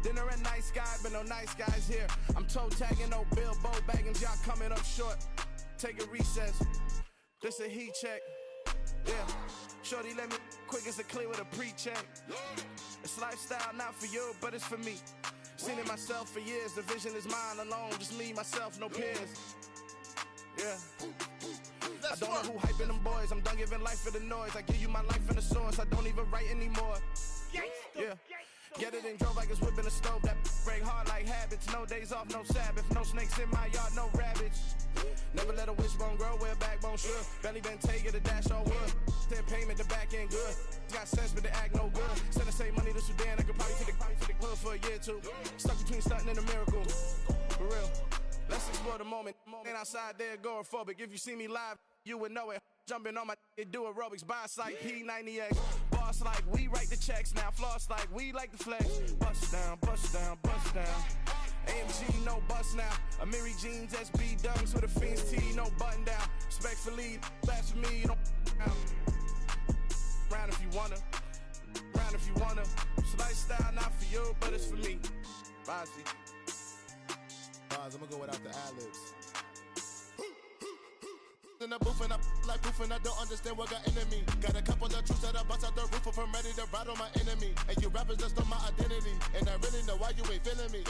Dinner at nice guy, but no nice guys here. I'm toe tagging, no Bilbo baggins, y'all coming up short. Take a recess. This a heat check. Yeah. Shorty let me quick as a clear with a pre-check. It's lifestyle not for you, but it's for me. Seen it myself for years. The vision is mine alone. Just me, myself, no peers. Yeah. I don't know who hyping them boys. I'm done giving life for the noise. I give you my life in the source. I don't even write anymore. Yeah. Get it and drove like it's whipping a stove. That break hard like habits. No days off, no Sabbath. No snakes in my yard, no rabbits. Never let a wishbone grow where backbone should. Belly been taking the dash on wood. 10 payment, the back end good. Got sense, but they act no good. Send the same money to Sudan. I could probably take the hood for a year or two. Stuck between stunting and a miracle. For real. Let's explore the moment. Ain't outside there agoraphobic. If you see me live, you would know it. Jumping on my do aerobics, boss like P90X. Boss like we write the checks now. Floss like we like the flex. Bust down, bust down, bust down. AMG, no bust now. Amiri jeans, SB dunks with a Fiends tee, no button down. Respectfully, best for me, you don't down. Round if you wanna, round if you wanna. It's lifestyle not for you, but it's for me. Bossy. Bars, I'm gonna go without the ad-libs. In the booth and I like proof and I don't understand what got into me. Got a couple of truths that I bust out the roof if I'm ready to ride on my enemy. And you rappers just on my identity. And I really know why you ain't feeling me.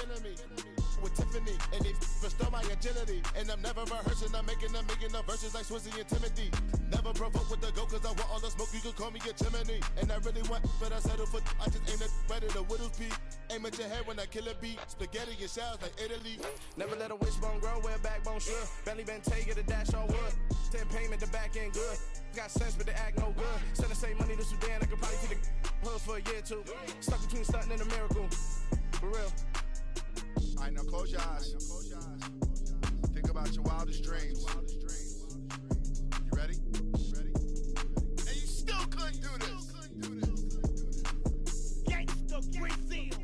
With Tiffany and they restore my agility. And I'm never rehearsing, I'm making the verses like Swizzy and Timothy. Never provoke with the go cause I want all the smoke, you can call me a chimney. And I really want, but I settle for, I just aim at ready to Whittles Peak. Aim at your head when I kill a beat. Spaghetti and shells like Italy. Never let a wishbone grow where backbone should. Belly been taking the dash on wood. 10 payment, the back end good. Got sense, but they act no good. Send the same money to Sudan, I could probably take the hood for a year or two. Stuck between stunting and a miracle. For real. Alright, now close your eyes. Think about your wildest dreams. You ready? And you still couldn't do this. Gangsta Brazil.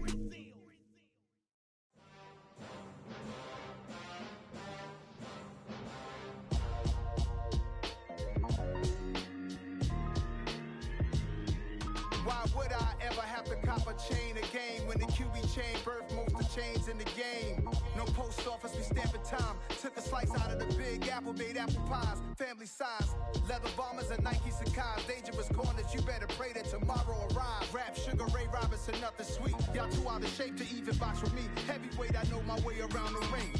Why would I ever have to cop a chain again when the QB chain birth most of chains in the game. No post office, we stamping time. Took a slice out of the big apple, made apple pies. Family size, leather bombers and Nike Sacai's. Dangerous corners, you better pray that tomorrow arrives. Rap, Sugar Ray Robinson, nothing sweet. Y'all too out of shape to even box with me. Heavyweight, I know my way around the ring.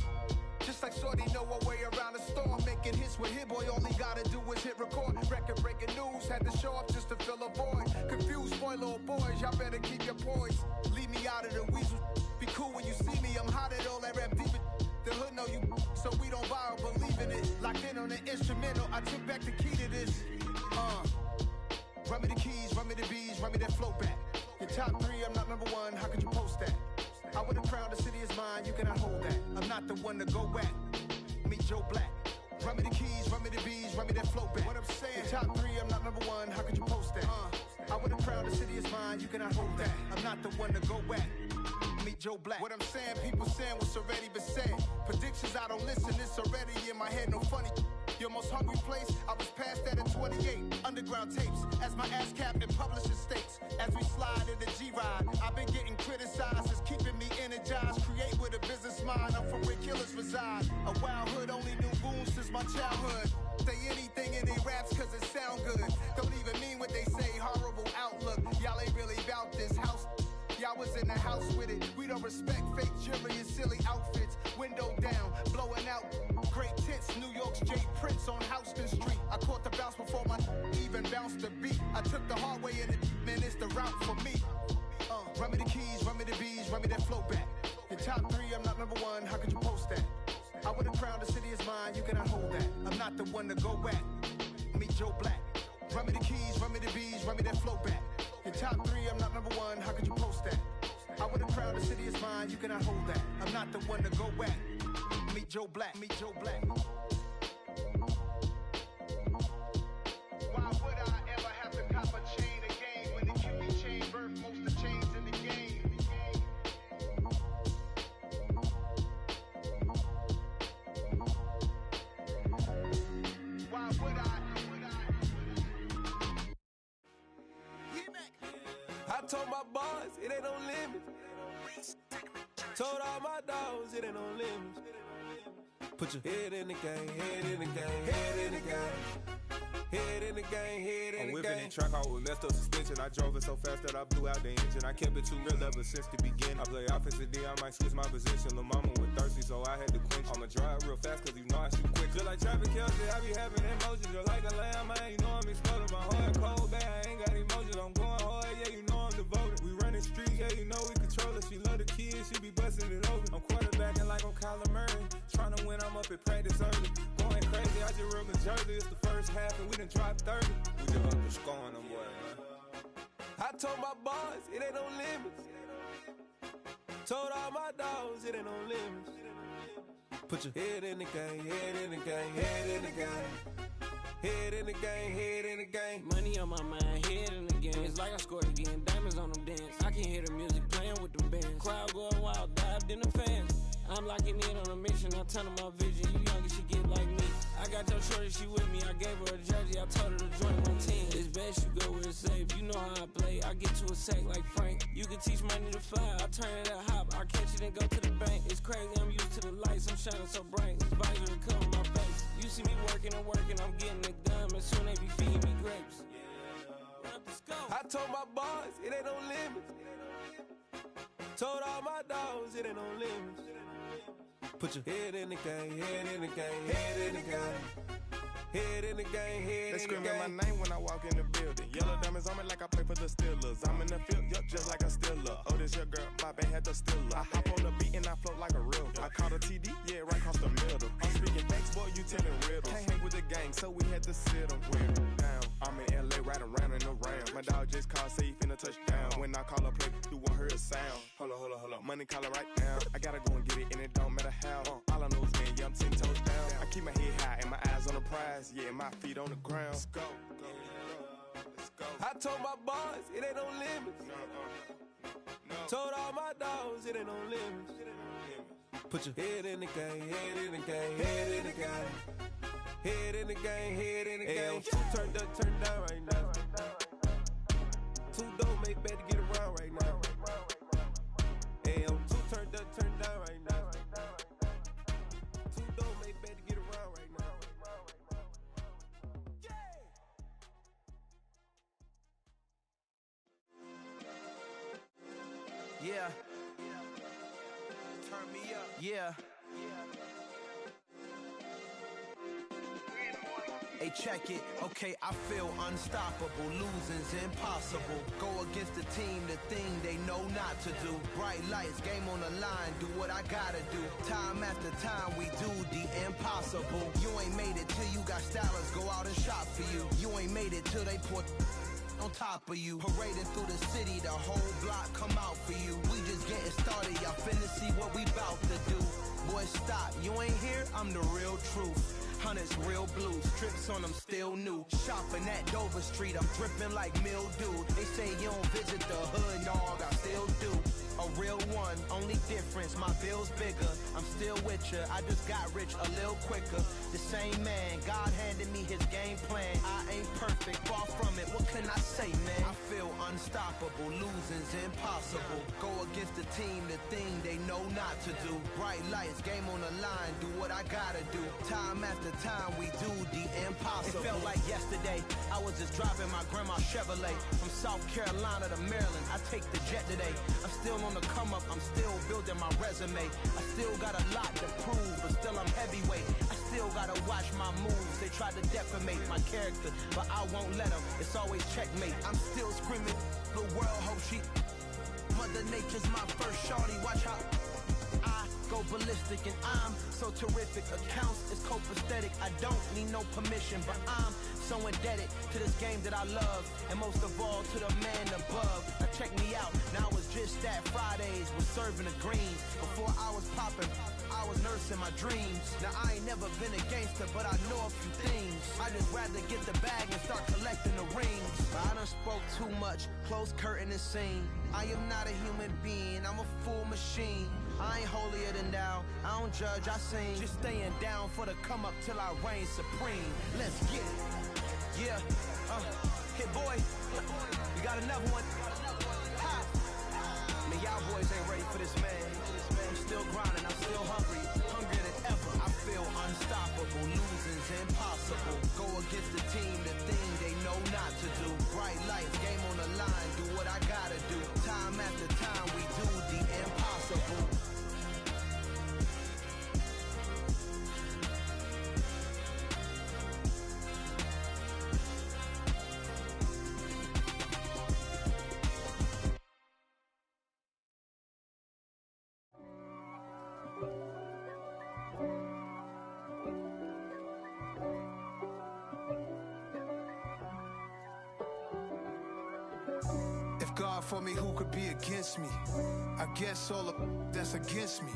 Just like Shorty know her way around the storm. Making hits with Hit Boy, all he gotta do is hit record. Record breaking news, had to show up just to fill a void. Confused boy, little boys, y'all better keep your poise. Leave me out of the weasel. Be cool when you see me, I'm hot at all that rap deep. The hood know you, so we don't borrow, believe in it. Locked in on the instrumental, I took back the key to this. Run me the keys, run me the bees, run me that flow back. Your top 3, I'm not number 1, how could you post that? I would have crowned the city is mine, you cannot hold that. I'm not the one to go back. Meet Joe Black. Run me the keys, run me the bees, run me that flow back. What I'm saying, your top 3, I'm not number 1, how could you post that? I would have crowned the city is mine, you cannot hold that. I'm not the one to go back. Meet Joe Black. What I'm saying, people saying what's already been said. Predictions, I don't listen, it's already in my head, no funny. Your most hungry place, I was past that at 28. Underground tapes, as my ass cap in publishing states. As we slide in the G-Ride, I've been getting criticized, it's keeping me energized. Create with a business mind, I'm from where killers reside. A wild hood, only knew goons since my childhood. Say anything in they raps cause it sound good. Don't even mean what they say, horrible outlook. Y'all ain't really about this house. Y'all was in the house with it. We don't respect fake jewelry and silly outfits. Window down, blowing out. Great tits, New York's J. Prince on Houston Street. I caught the bounce before my even bounced the beat. I took the hard way in it, man, it's the route for me. Run me the keys, run me the bees, run me that flow back. Your top 3, I'm not number 1, how could you post that? I would have crowned the city is mine, you cannot hold that. I'm not the one to go back. Meet Joe Black. Run me the keys, run me the bees, run me that flow back. Your top 3, I'm not number 1, how could you post that? I would have crowned the city is mine, you cannot hold that. I'm not the one to go back. Meet Joe Black, meet Joe Black. Why would I ever have to cop a chain again when the QB chain birthed most of the chains in the game? Why would I? I told my boys, it ain't no limits. Told all my dogs, it ain't no limits. Put your head in the game, head in the game, head in the game. Head in the game, head in the game. I'm whipping in track, I was messed up suspension. I drove it so fast that I blew out the engine. I kept it too real ever since the beginning. I play offensive D, I might switch my position. Lil' mama was thirsty, so I had to quench. I'ma drive real fast, cause you know I shoot quick. Just like traffic Kelsey, I be having emotions. Just like a lamb, man, you know I'm exploding. My heart cold, bad, I ain't got emotions. I'm going hard, yeah, you know I'm devoted. We running streets, yeah, you know we control it. She love the kids, she be busting it open. I'm quarterbacking like I'm Kyler Murray. Trying to win, I'm up at practice early. Going crazy, I just real Jersey. It's the first half and we done dropped 30. We just up to scoring them, boy, man. I told my boys, it ain't no limits. Told all my dogs, it ain't no limits. Put your head in the game, head in the game, head in the game. Head in the game, head in the game. Money on my mind, head in the game. It's like I scored again, diamonds on them dance. I can hear the music playing with them bands. Crowd going wild, dived in the fans. I'm locking in on a mission, I tell her my vision. You young and she get like me. I got your shorty, she with me. I gave her a jersey, I told her to join my team. It's best you go where it's safe. You know how I play. I get to a sack like Frank. You can teach money to fly. I turn it a hop. I catch it and go to the bank. It's crazy, I'm used to the lights. I'm shining so bright. This visor to cover my face. You see me working and working. I'm getting it done. And soon they be feeding me grapes. I told my boys, it ain't no limits. Told all my dogs, it ain't no limits. Put your head in the game, head in the game, head in the game. Head in the game, head They in the game. screaming my name when I walk in the building. Yellow diamonds on me like I play for the Steelers. I'm in the field, yup, just like a Steeler. Oh, this your girl, Bobby had the Steeler. I hop on the beat and I float like a river. I caught a TD, yeah, right across the middle. I'm speaking facts, boy, you telling riddles. Can't hang with the gang, so we had to sit them down. I'm in LA, riding around and around. My dog just called, say he finna touchdown. When I call a play, you won't hear a sound. Hold up, money calling right now. I gotta go and get it, and it don't matter how. All I know is, man, yeah, I'm 10 toes down. I keep my head high and my eyes on the prize. Yeah, my feet on the ground. Let's go. I told my boys, it ain't no limits. Told all my dogs, it ain't no limits. Put your head in the game, head in the game, head in the game. Head in the game, head in the game. Two turned up, turned down right now. Two don't make bad to get around right now. Hey, I'm two turned up, turned Yeah. Turn me up. Yeah. Hey, check it. Okay, I feel unstoppable. Losing's impossible. Go against the team, the thing they know not to do. Bright lights, game on the line, do what I gotta do. Time after time, we do the impossible. You ain't made it till you got stylists go out and shop for you. You ain't made it till they put on top of you. Parading through the city, the whole block come out for you. We just getting started, y'all finna see what we bout to do. Boy, stop, you ain't here, I'm the real truth. Hunters, real blues, trips on them still new. Shopping at Dover Street, I'm dripping like mildew. They say you don't visit the hood, dog, I still do. A real one, only difference, my bill's bigger. I'm still with ya, I just got rich a little quicker. The same man, God handed me his game plan. I ain't perfect, far from it, what can I say, man? I feel unstoppable, losing's impossible. Go against the team, the thing they know not to do. Bright lights, game on the line, do what I gotta do. Time after time, we do the impossible. It felt like yesterday, I was just driving my grandma's Chevrolet. From South Carolina to Maryland, I take the jet today. I'm still on the come up, I'm still building my resume. I still got a lot to prove, but still I'm heavyweight. I still gotta watch my moves, they try to defamate my character, but I won't let them, it's always checkmate. I'm still screaming, the world hope she Mother Nature's my first shorty, watch how I go ballistic and I'm so terrific. Accounts is copacetic, I don't need no permission, but I'm so indebted to this game that I love, and most of all to the man above. Now check me out, now it's just that Fridays was serving the greens. Before I was popping, I was nursing my dreams. Now I ain't never been a gangster, but I know a few things. I just rather get the bag and start collecting the rings. But I done spoke too much, close curtain and scene. I am not a human being, I'm a full machine. I ain't holier than thou, I don't judge, I sing. Just staying down for the come up till I reign supreme. Let's get it. Yeah, hit boy, we got another one. Ha! Man, y'all boys ain't ready for this, man. I'm still grinding, I'm still hungry, hungrier than ever. I feel unstoppable, losing's impossible. Go against the team, the thing they know not to do. Bright lights, game on the line, do what I gotta do. Time after time, we do the impossible. God for me, who could be against me? I guess all of that's against me.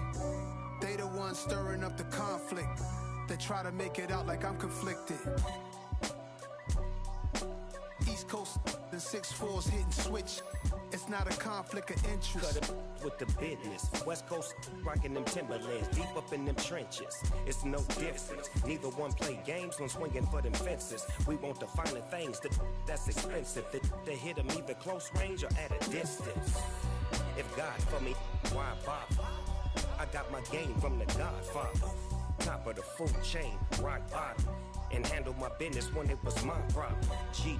They the ones stirring up the conflict. They try to make it out like I'm conflicted. East Coast and 6'4's hitting switch. It's not a conflict of interest. Cut it with the business. West Coast rocking them Timberlands, deep up in them trenches. It's no difference. Neither one play games when swinging for them fences. We want the finer things that's expensive. That hit them either close range or at a distance. If God for me, why bother? I got my game from the Godfather. Top of the food chain, rock bottom. And handle my business when it was my problem. G.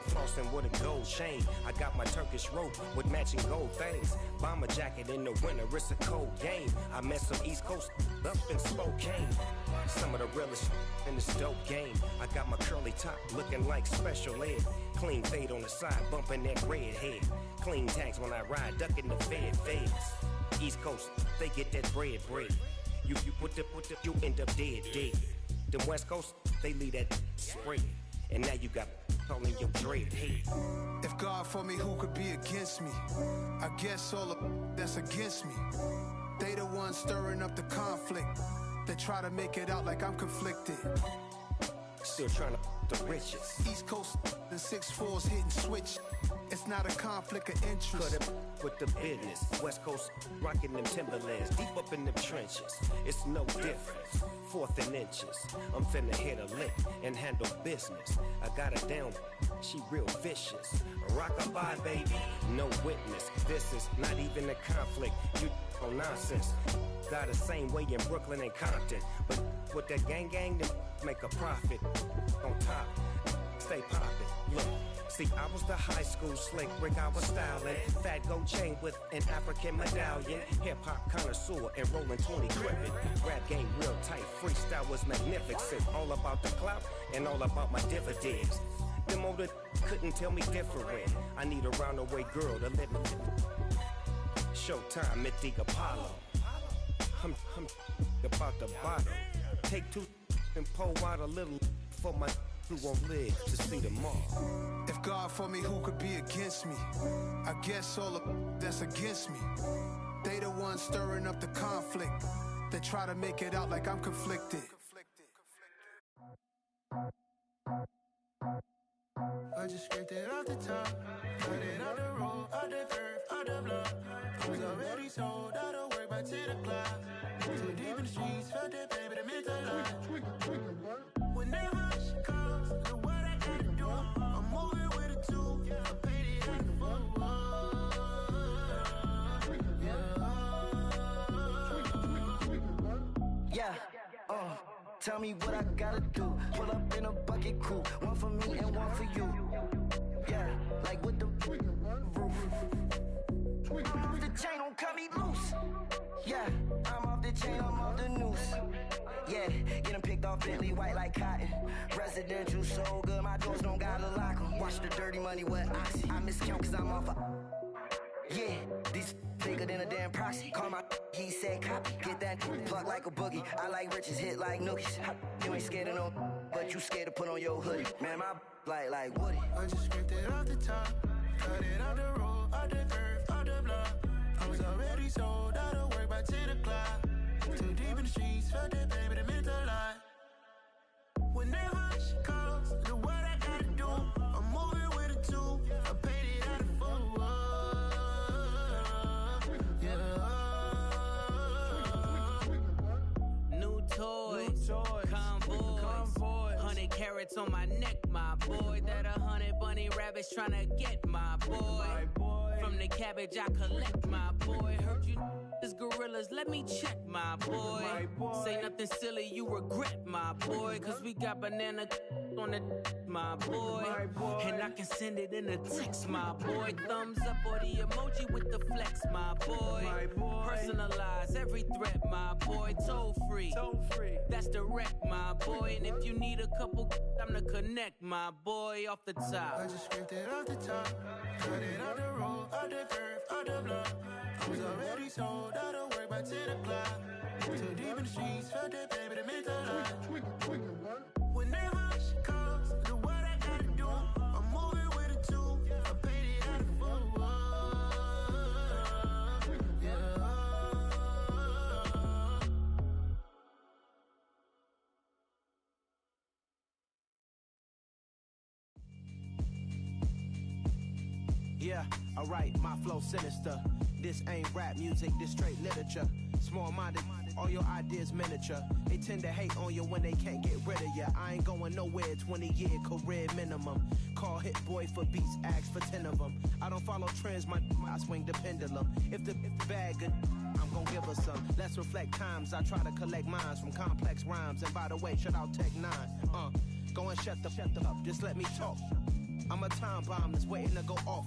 Flossing with a gold chain. I got my Turkish rope with matching gold things. Bomber jacket in the winter, it's a cold game. I met some East Coast up in Spokane. Some of the realest in this dope game. I got my curly top looking like special ed. Clean fade on the side, bumping that red head. Clean tags when I ride, ducking the feds. East Coast, they get that bread. You end up dead. Them West Coast, they leave that spread. And now you got calling your dread head. If God for me, who could be against me? I guess all of that's against me. They the ones stirring up the conflict. They try to make it out like I'm conflicted. Still trying to the riches. East Coast and 6'4's hitting switch. It's not a conflict of interest. Cut it with the business. West Coast rocking them Timberlands, deep up in them trenches. It's no difference. 4th and inches. I'm finna hit a lick and handle business. I got her down, she real vicious. Rock-a-bye, baby, no witness. This is not even a conflict. You on nonsense. Got the same way in Brooklyn and Compton. But with that gang, then make a profit. On top, stay poppin'. Look, See, I was the high school slick Rick, I was styling. Fat gold chain with an African medallion. Hip-hop connoisseur and rolling 20 cribbing. Rap game real tight, freestyle was magnificent. All about the clout and all about my dividends. Them older couldn't tell me different. I need a roundaway girl to let me. Showtime at the Apollo. I'm about the bottom. Take two and pour out a little for my who won't live to see tomorrow. If God for me, who could be against me? I guess all of that's against me. They the ones stirring up the conflict. They try to make it out like I'm conflicted. I just scraped it off the top, cut it off the road, off the curve, off the block. I was already sold out of work by 10 o'clock. Too deep in the streets, felt that pain, but it meant a lot. Whenever she calls, look what I gotta do. I'm moving with a two, I paid it out the full. Yeah, tell me what I gotta do. Pull up in a bucket crew, one for me and one for you. Yeah, like with the roof. I'm off the chain, don't cut me loose. Yeah, I'm off the chain, I'm off the noose. Yeah, getting picked off Bentley white like cotton. Residential so good, my doors don't gotta lock 'em. Watch the dirty money with oxy. I miscount cause I'm off yeah, these bigger than a damn proxy. Call my he said copy. Get that plug like a boogie. I like riches, hit like nookies. You ain't scared of no, but you scared to put on your hoodie. Man, my like Woody. I just scraped it off the top, cut it off the road, off the curve, off the block. I was already sold out of work by 10 o'clock. Too deep in the streets, felt that pain, but it meant a lot. Whenever she calls, look what I gotta do. I'm moving with a two, I paid it out of full. Toys, convoys, 100 carats on my neck, my boy. That 100 bunny rabbits tryna get my boy. From the cabbage I collect, my boy. Heard you is gorillas, let me check, my boy. Say nothing silly, you regret, my boy. Cause we got banana on the my boy. And I can send it in a text, my boy. Thumbs up or the emoji with the flex, my boy. Personalize every threat, my boy. Toll free. That's direct, my boy. And if you need a couple, I'm the connect, my boy. Off the top. I just scraped it off the top, cut it off the road, off the curve, off the block. I was already sold out of work by 10 o'clock. Too deep in the streets, felt that pain, but it meant a lot. Whenever she calls, look what I gotta do. I'm moving with a two, I paid it out of full. Yeah, alright, my flow sinister. This ain't rap music, this straight literature. Small-minded, all your ideas miniature. They tend to hate on you when they can't get rid of you. I ain't going nowhere, 20-year career minimum. Call Hit Boy for beats, ask for 10 of them. I don't follow trends, I swing the pendulum. If the bag good, I'm gon' give her some. Let's reflect times, I try to collect minds from complex rhymes. And by the way, shout out Tech 9. Go and shut the up, just let me talk. I'm a time bomb that's waiting to go off.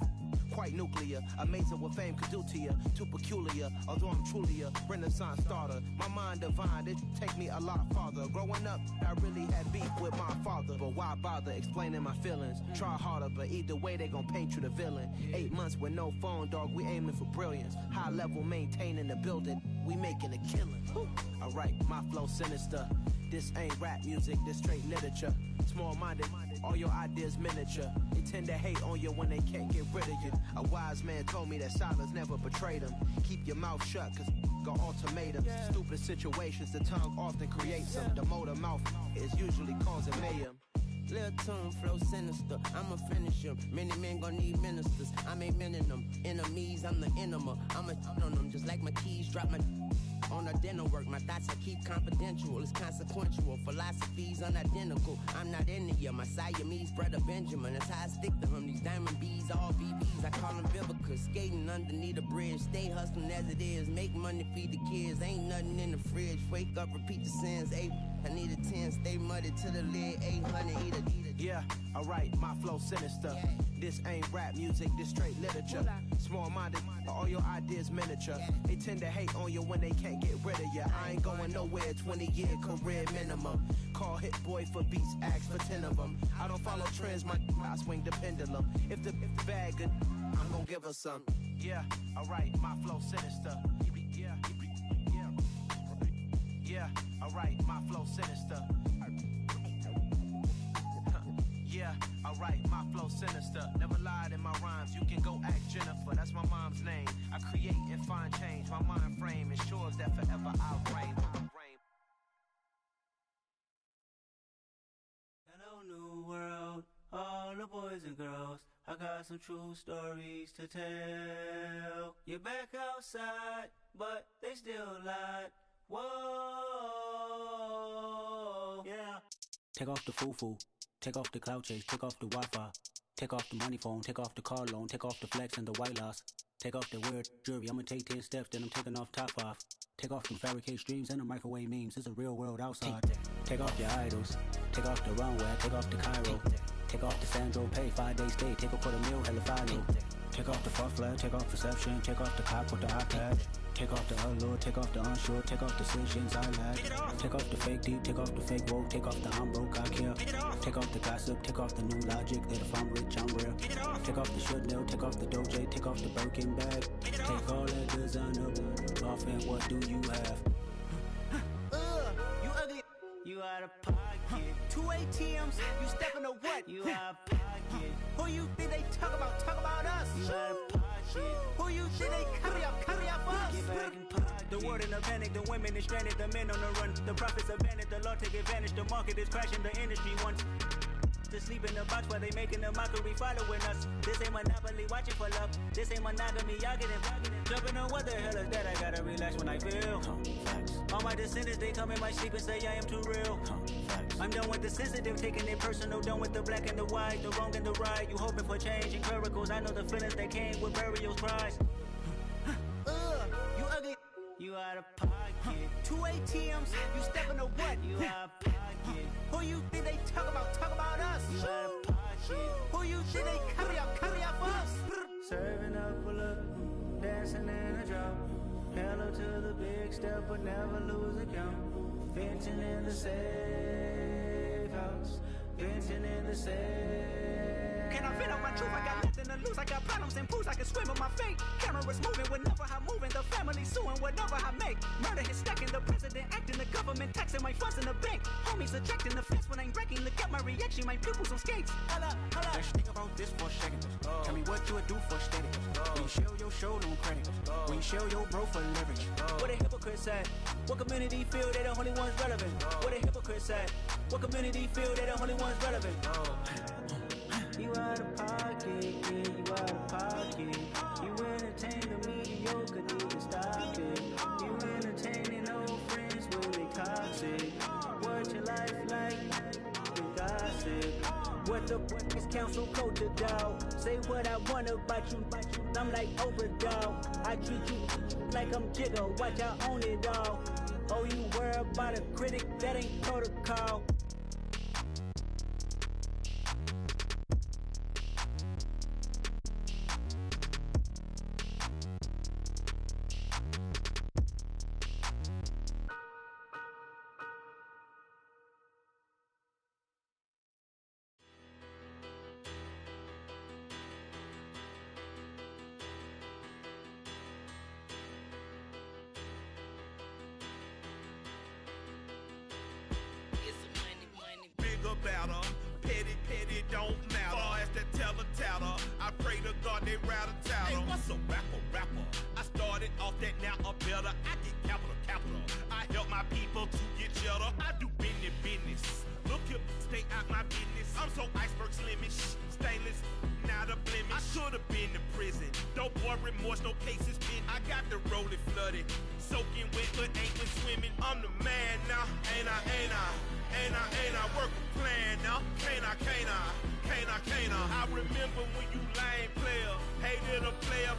Quite nuclear, amazing what fame could do to you. Too peculiar, although I'm truly a renaissance starter. My mind divine, it take me a lot farther. Growing up, I really had beef with my father. But why bother explaining my feelings? Try harder, but either way they gon' paint you the villain. 8 months with no phone, dog, we aiming for brilliance. High level maintaining the building, we making a killing. Alright, my flow sinister. This ain't rap music, this straight literature. Small-minded, all your ideas miniature. They tend to hate on you when they can't get rid of you. A wise man told me that silence never betrayed him. Keep your mouth shut, cause got ultimatums. Stupid situations, the tongue often creates them. The motor mouth is usually causing mayhem. Lil' tune, flow sinister, I'ma finish him. Many men gon' need ministers, I'm aiming them. Enemies, I'm the enema, I'ma on them. Just like my keys, drop my on a dinner work. My thoughts I keep confidential, it's consequential. Philosophies unidentical, I'm not into you. My Siamese brother Benjamin, that's how I stick to him. These diamond bees, all BBs, I call them Vivica. Skating underneath a bridge, stay hustling as it is. Make money, feed the kids, ain't nothing in the fridge. Wake up, repeat the sins, I need a 10, stay muddy to the lid, 800, eat a. Yeah, alright, my flow sinister. Yeah. This ain't rap music, this straight literature. Small-minded, all your ideas miniature. They tend to hate on you when they can't get rid of you. I ain't going nowhere, 20-year career minimum. Call Hit Boy for beats, ask for 10 of them. I don't follow trends, I swing the pendulum. If the bag good, I'm gonna give her some. Yeah, alright, my flow sinister. Yeah, alright, my flow sinister. Yeah, alright, my flow sinister. Never lied in my rhymes, you can go ask Jennifer. That's my mom's name. I create and find change. My mind frame ensures that forever I'll reign. Hello, new world, all the boys and girls. I got some true stories to tell. You're back outside, but they still lied. Whoa, yeah. Take off the foo-foo. Take off the cloud chase, take off the Wi-Fi. Take off the money phone, take off the car loan, take off the flex and the white loss. Take off the weird jewelry, I'ma take 10 steps, then I'm taking off top 5. Take off them fabricated streams and the microwave memes, it's a real world outside. Take off your idols, take off the runway, take off the Cairo. Take off the Sandro pay, 5-day stay, take a $250,000, hella follow. Take off the far flag, take off perception, take off the cop with the iPad. Take off the allure, take off the unsure, take off decisions I lack. Take off the fake deep, take off the fake woke, take off the I'm broke, I care. Take off the gossip, take off the new logic that if I'm rich, I'm real. Take off the should know, take off the Doja, take off the Birkin bag. Take all that designer off and what do you have? You ugly. You out of pocket. 2 ATMs, you stepping to what? You out of pocket. Who you think they talk about? Talk about us. You out of pocket. Who you think they carry up us? Get back in pocket. The world in a panic, the women is stranded, the men on the run. The profits abandoned, the law take advantage. The market is crashing, the industry wants to sleep in the box while they making a mockery following us. This ain't Monopoly, watching for love. This ain't monogamy, y'all getting jumping on what the hell is that? I gotta relax when I feel. All my descendants, they come in my sleep and say I am too real. I'm done with the sensitive, taking it personal. Done with the black and the white, the wrong and the right. You hoping for change and miracles. I know the feelings that came with burial cries. You ugly. You out of pocket. 2 ATMs, you stepping to what? You out of pocket. Who you think they talk about? Talk about us. You out of pocket. Who you think they carry up us? Serving up a look, dancing in a drop. Hello to the big step, but never lose a count. Venting in the safe house. Venting in the safe. Can I vent out my truth? I got nothing to lose. I got problems and pools. I can swim with my fate. Cameras moving whenever I'm moving. The family suing whatever I make. Murder is stacking. The president acting. The government taxing my funds in the bank. Homies ejecting the fence when I'm wrecking. Look at my reaction. My pupils on skates. Holla, holla. Let's think about this for a second. Tell me what you would do for steady. When you show your show, no credit. When you show your bro for leverage. What a hypocrite said. What community feel they the only ones relevant? What a hypocrite said. What community feel they the only ones relevant? You out of pocket, yeah, you out of pocket. You entertain the mediocre, need to stop it. You entertaining old friends when they toxic. What your life like? You gossip. What the is council culture, dog? Say what I want about you. I'm like overdog. I treat you like I'm Jigga. Watch I own it all. Oh, you worry about a critic? That ain't protocol. Better, petty, don't matter. Far as that teller, I pray to God they rattle tattle. Hey, what's a rapper? I started off that, now I'm better. I get capital. I help my people to get cheddar. I do business. Look here, stay out my business. I'm so iceberg slimmish, stainless, not a blemish. I should've been to prison. Don't boy remorse, no cases pinned. I got the rolling flooded, soaking wet, but ain't been swimming. I'm the man now, ain't I? Work a plan now, can't I? I remember when you lame player, hated a player,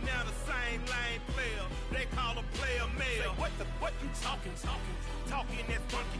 now the same lame player. They call a player male. Say, what you talking that funky.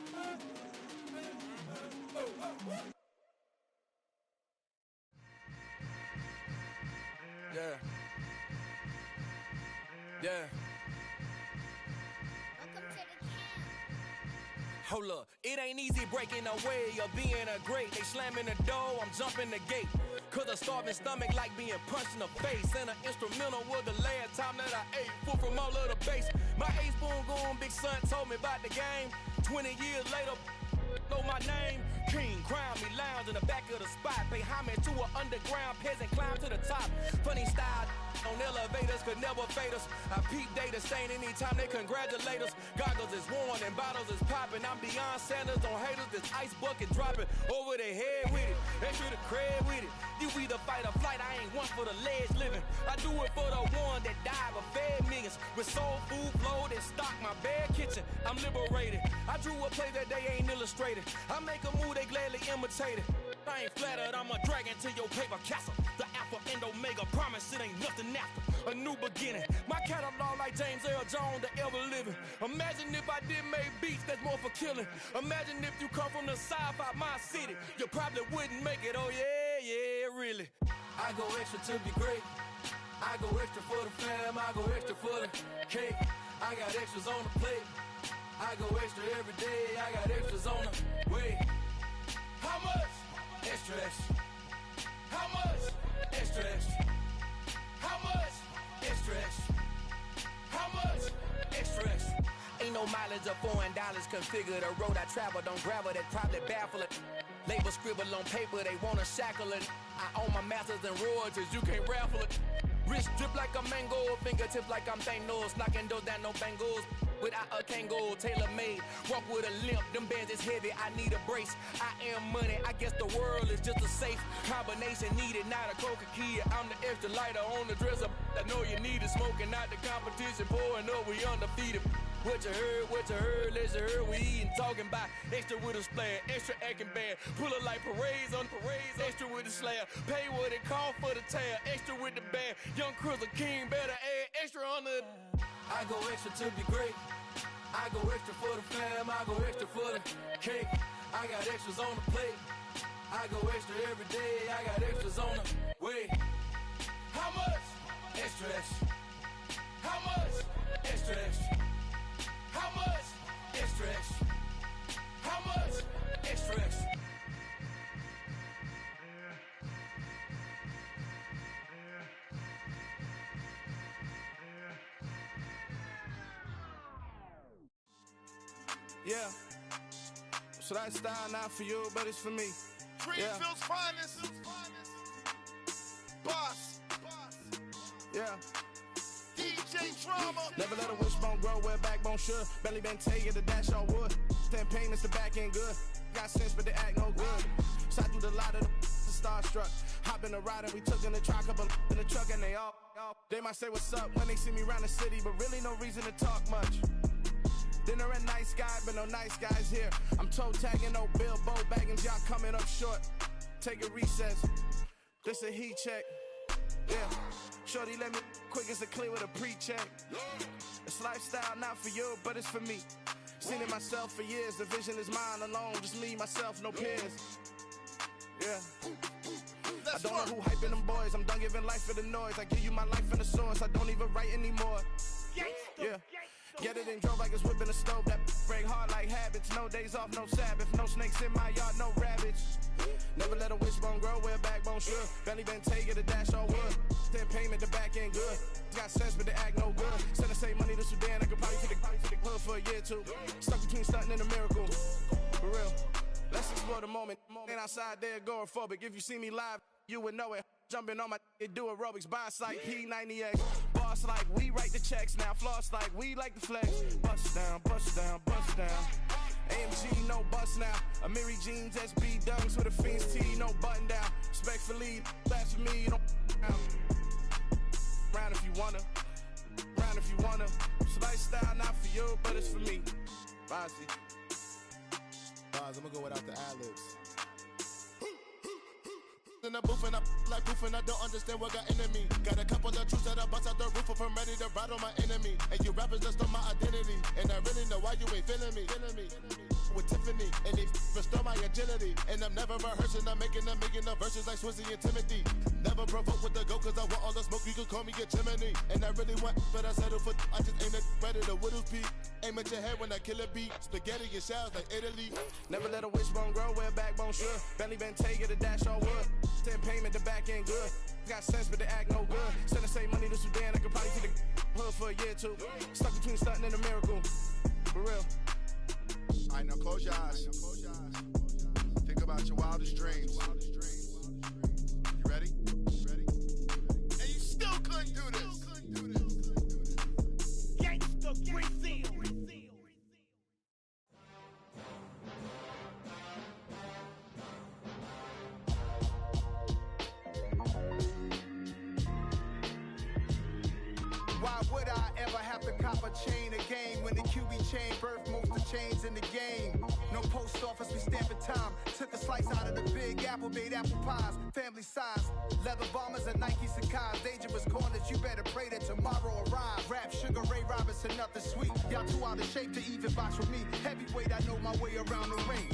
Hold up, it ain't easy breaking away or being a great. They slamming the door, I'm jumping the gate. Cause a starving stomach like being punched in the face. And an instrumental was the last time that I ate food from all of the bass. My ace boom goon big son told me about the game. 20 years later, know my name. King, crown me, lounge in the back of the spot. Pay homage to an underground peasant, climb to the top. Funny style on elevators could never fade us. I peep data stain anytime they congratulate us. Goggles is worn and bottles is popping. I'm Deion Sanders on haters, this ice bucket dropping over their head with it. Extra the cred with it. You either fight or flight, I ain't one for the ledge living. I do it for the one that died but fed millions. With soul food flowed and stock my bad kitchen. I'm liberated. I drew a play that they ain't illustrated. I make a move, they gladly imitate it. I ain't flattered, I'm a dragon to your paper castle. The Alpha and Omega, promise it ain't nothing after. A new beginning. My catalog like James Earl Jones, the ever living. Imagine if I did make beats that's more for killing. Imagine if you come from the south out my city. You probably wouldn't make it, oh yeah, really. I go extra to be great. I go extra for the fam, I go extra for the cake. I got extras on the plate. I go extra every day, I got extras on the way. How much? Extra, extra. How much? Extra, extra. How much? Extra, extra. How much? Extra, extra. Ain't no mileage of $4 configure the road I travel. Don't gravel, that probably baffle it. Label scribble on paper, they wanna shackle it. I own my masters and royalties, you can't raffle it. Wrist drip like a mango, fingertips like I'm Thanos. Knocking those down, no bangles. Without a Kango, tailor-made. Walk with a limp, them bands is heavy, I need a brace. I am money, I guess the world is just a safe combination needed, not a coca key. I'm the extra lighter on the dresser. I know you need it, smoking out the competition, pouring up, we undefeated. What you heard, let's heard, we eating, talking about extra with a splash, extra acting bad. Pull it like parades on parades, extra with the slab. Pay what it call for the tab, extra with the band. Young Cruiser King, better add extra on the. I go extra to be great. I go extra for the fam, I go extra for the cake. I got extras on the plate. I go extra every day, I got extras on the way. How much? Extra, extra. How much? Extra, extra. How much? Extra, extra. How much? Extra, extra. Yeah. So that style not for you, but it's for me. Greenfield's finest. Boss. Yeah. DJ Drama. Never let a wishbone grow where backbone should. Belly been taking the dash all wood. 10 payments, the back end good. Got sense, but they act no good. Shot through the lot of the starstruck. Hop in the ride and we took in the truck, couple in the truck and they all. They might say what's up when they see me around the city, but really no reason to talk much. Dinner at nice guy, but no nice guys here. I'm toe tagging, no Bilbo baggins, y'all coming up short. Take a recess. This a heat check. Yeah. Shorty let me quick as a clear with a pre-check. It's lifestyle not for you, but it's for me. Seen it myself for years. The vision is mine alone. Just me, myself, no peers. Yeah. I don't know who hyping them boys. I'm done giving life for the noise. I give you my life in the source. I don't even write anymore. Yeah. Get it and drove like it's whipping a stove. That break hard like habits. No days off, no Sabbath. No snakes in my yard, no rabbits. Never let a wishbone grow where backbone should. Belly been taking the dash all wood. 10 payment, the back end good. Got sense, but they act no good. Send the same money to Sudan. I could probably take the hood for a year or two. Stuck between stunting and a miracle. For real. Let's explore the moment. Ain't outside there agoraphobic. If you see me live, you would know it. Jumping on my do aerobics. Boss like P90X. Boss like we write the checks now. Floss like we like the flex. Bust down, bust down, bust down. AMG, no bust now. Amiri jeans, SB dunks with a Fiends tee, no button down. Respectfully, that's for me, you don't round if you wanna. Round if you wanna. It's lifestyle not for you, but it's for me. Bozzy. Boz, I'm gonna go without the ad-libs. In the booth and I like proof and I don't understand what got into me. Got a couple of truths that I bust out the roof if I'm ready to ride on my enemy. And you rappers just on my identity. And I really know why you ain't feeling me. with Tiffany. And they restore my agility. And I'm never rehearsing, I'm making the verses like Swizzy and Timothy. Never provoke with the go, cause I want all the smoke, you can call me a chimney. And I really want, but I settle for, I just aim at better the Whittles Peak. Aim at your head when I kill a beat. Spaghetti and shells like Italy. Never let a wishbone grow where a backbone should. Bentley Bentayga, the dash all wood. 10 payment, the back end good. Got sense, but they act no good. Send the same money to Sudan, I could probably see the hood for a year or two. Stuck between stunting and a miracle. For real. Alright, now close your eyes. Think about your wildest dreams. You ready? And you still couldn't do this. Gangsta Brazil. Why would I ever have to cop a chain again when the QB chain birthed most of the chains in the game? No post office, we stamping time. Took a slice out of the big apple, made apple pies, family size. Leather bombers and Nike Sacai's. Dangerous corners, you better pray that tomorrow arrives. Rap, Sugar Ray Robinson, nothing sweet. Y'all too out of shape to even box with me. Heavyweight, I know my way around the ring.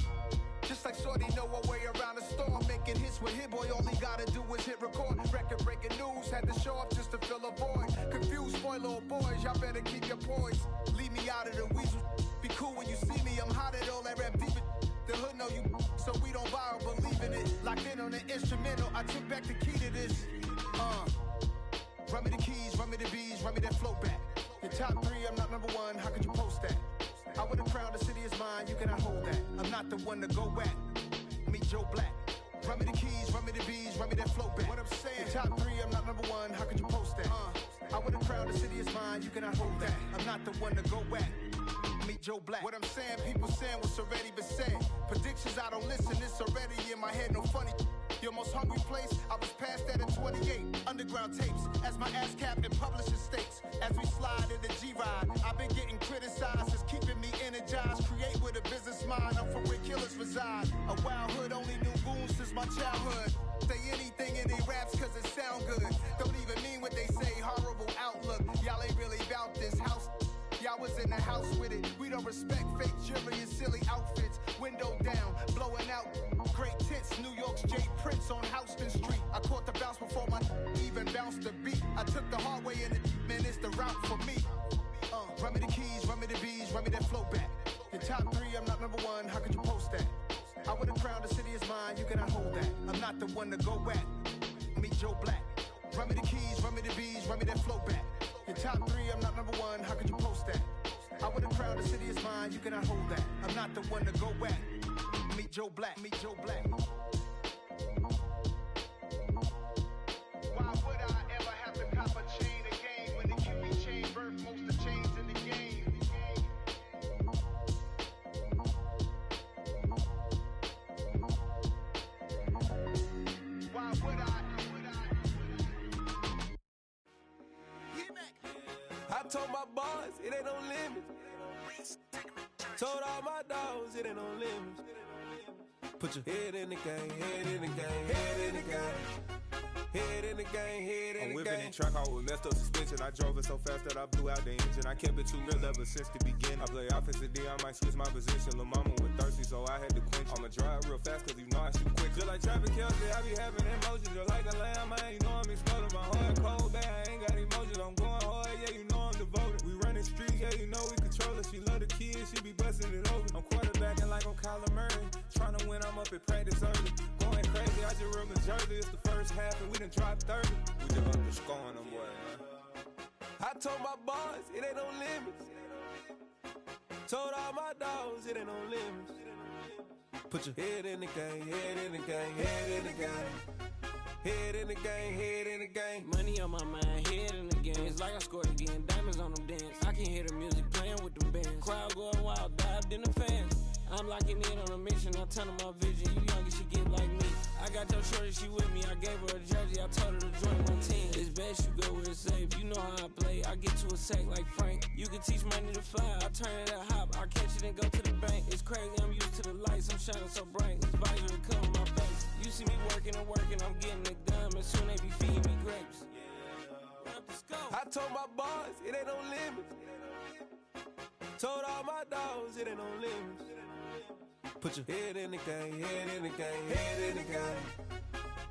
Just like Shorty know her way around the storm. Making hits with Hit Boy, all he gotta do is hit record. Record breaking news, had to show up just to fill a void. Confused boy, little boys, y'all better keep your poise. Leave me out of the weasel. Be cool when you see me, I'm hot at all that rap deep. The hood know you, so we don't borrow, believe in it. Locked in on the instrumental, I took back the key to this. Run me the keys, run me the bees, run me that float back. Your top 3, I'm not number 1, how could you post that? I would have crowned the city is mine, you cannot hold that. I'm not the one to go back. Meet Joe Black. Run me the keys, run me the bees, run me that float back. What I'm saying, your top 3, I'm not number 1, how could you post that? I would have crowned the city is mine, you cannot hold that. I'm not the one to go back. Meet Joe Black. What I'm saying, people saying what's already been said. Predictions, I don't listen, it's already in my head, no funny. Your most hungry place, I was past that at 28. Underground tapes, as my ass cap in publishing states. As we slide in the G-Ride, I've been getting criticized, it's keeping me energized. Create with a business mind, I'm from where killers reside. A wild hood, only knew goons since my childhood. Say anything in they raps cause it sound good. Don't even mean what they say, horrible outlook. Y'all ain't really about this house. Y'all was in the house with it. We don't respect fake jewelry and silly outfits. Window down, blowing out great tits. New York's J. Prince on Houston Street. I caught the bounce before my even bounced the beat. I took the hard way in it, man, it's the route for me. Run me the keys, run me the bees, run me that float back. Your top 3, I'm not number 1, how could you post that? I would have crowned the city is mine, you cannot hold that. I'm not the one to go back. Meet Joe Black. Run me the keys, run me the bees, run me that float back. Your top 3, I'm not number 1, how could you post that? I would have crowned the city is mine, you cannot hold that. I'm not the one to go back. Meet Joe Black, meet Joe Black. Why would I ever have to cop a chain again when the QB chain birthed most of the chains in the game? Why would I? I told my boys, it ain't no limits. Told all my dogs, it ain't no limits. Put your head in the game, head in the game, head in the game. Head in the game, head in the game. I'm whipping and track out with messed up suspension. I drove it so fast that I blew out the engine. I kept it too real ever since the beginning. I play offensive D, I might switch my position. Lil' mama was thirsty, so I had to quench. I'ma drive real fast, cause you know I shoot quick. Just like Travis Kelce, I be having emotions. Just like a lamb, man, you know I'm exploding. My heart cold, bad, I ain't got emotions. I'm going hard, yeah, you know I'm devoted. We running streets, yeah, you know we control it. She love the kids, she be busting it over. I'm quarterbacking like I'm Kyler Murray. Trying to win, I'm up at practice early. Going crazy, I just real Jersey. It's the first half and we done dropped 30. We just underscoring them, boy, man. I told my boys, it ain't no limits. Told all my dogs, it ain't no limits. Put your head in the game, head in the game, head in the game. Head in the game, head in the game. Money on my mind, head in the game. It's like I scored again, diamonds on them dance. I can hear the music playing with them bands. Crowd going wild, dived in the fans. I'm locking in on a mission, I tell her my vision. You younger, she get like me. I got your shorty, she with me. I gave her a jersey, I told her to join my team. It's best you go where it's safe. You know how I play. I get to a sack like Frank. You can teach money to fly. I turn it at hop. I catch it and go to the bank. It's crazy, I'm used to the lights. I'm shining so bright. This visor to cover my face. You see me working and working, I'm getting it done. And soon they be feeding me grapes. I told my boys, it ain't no limits. Told all my dogs, it ain't no limits. Put your head in the game, head in the game, head in the game.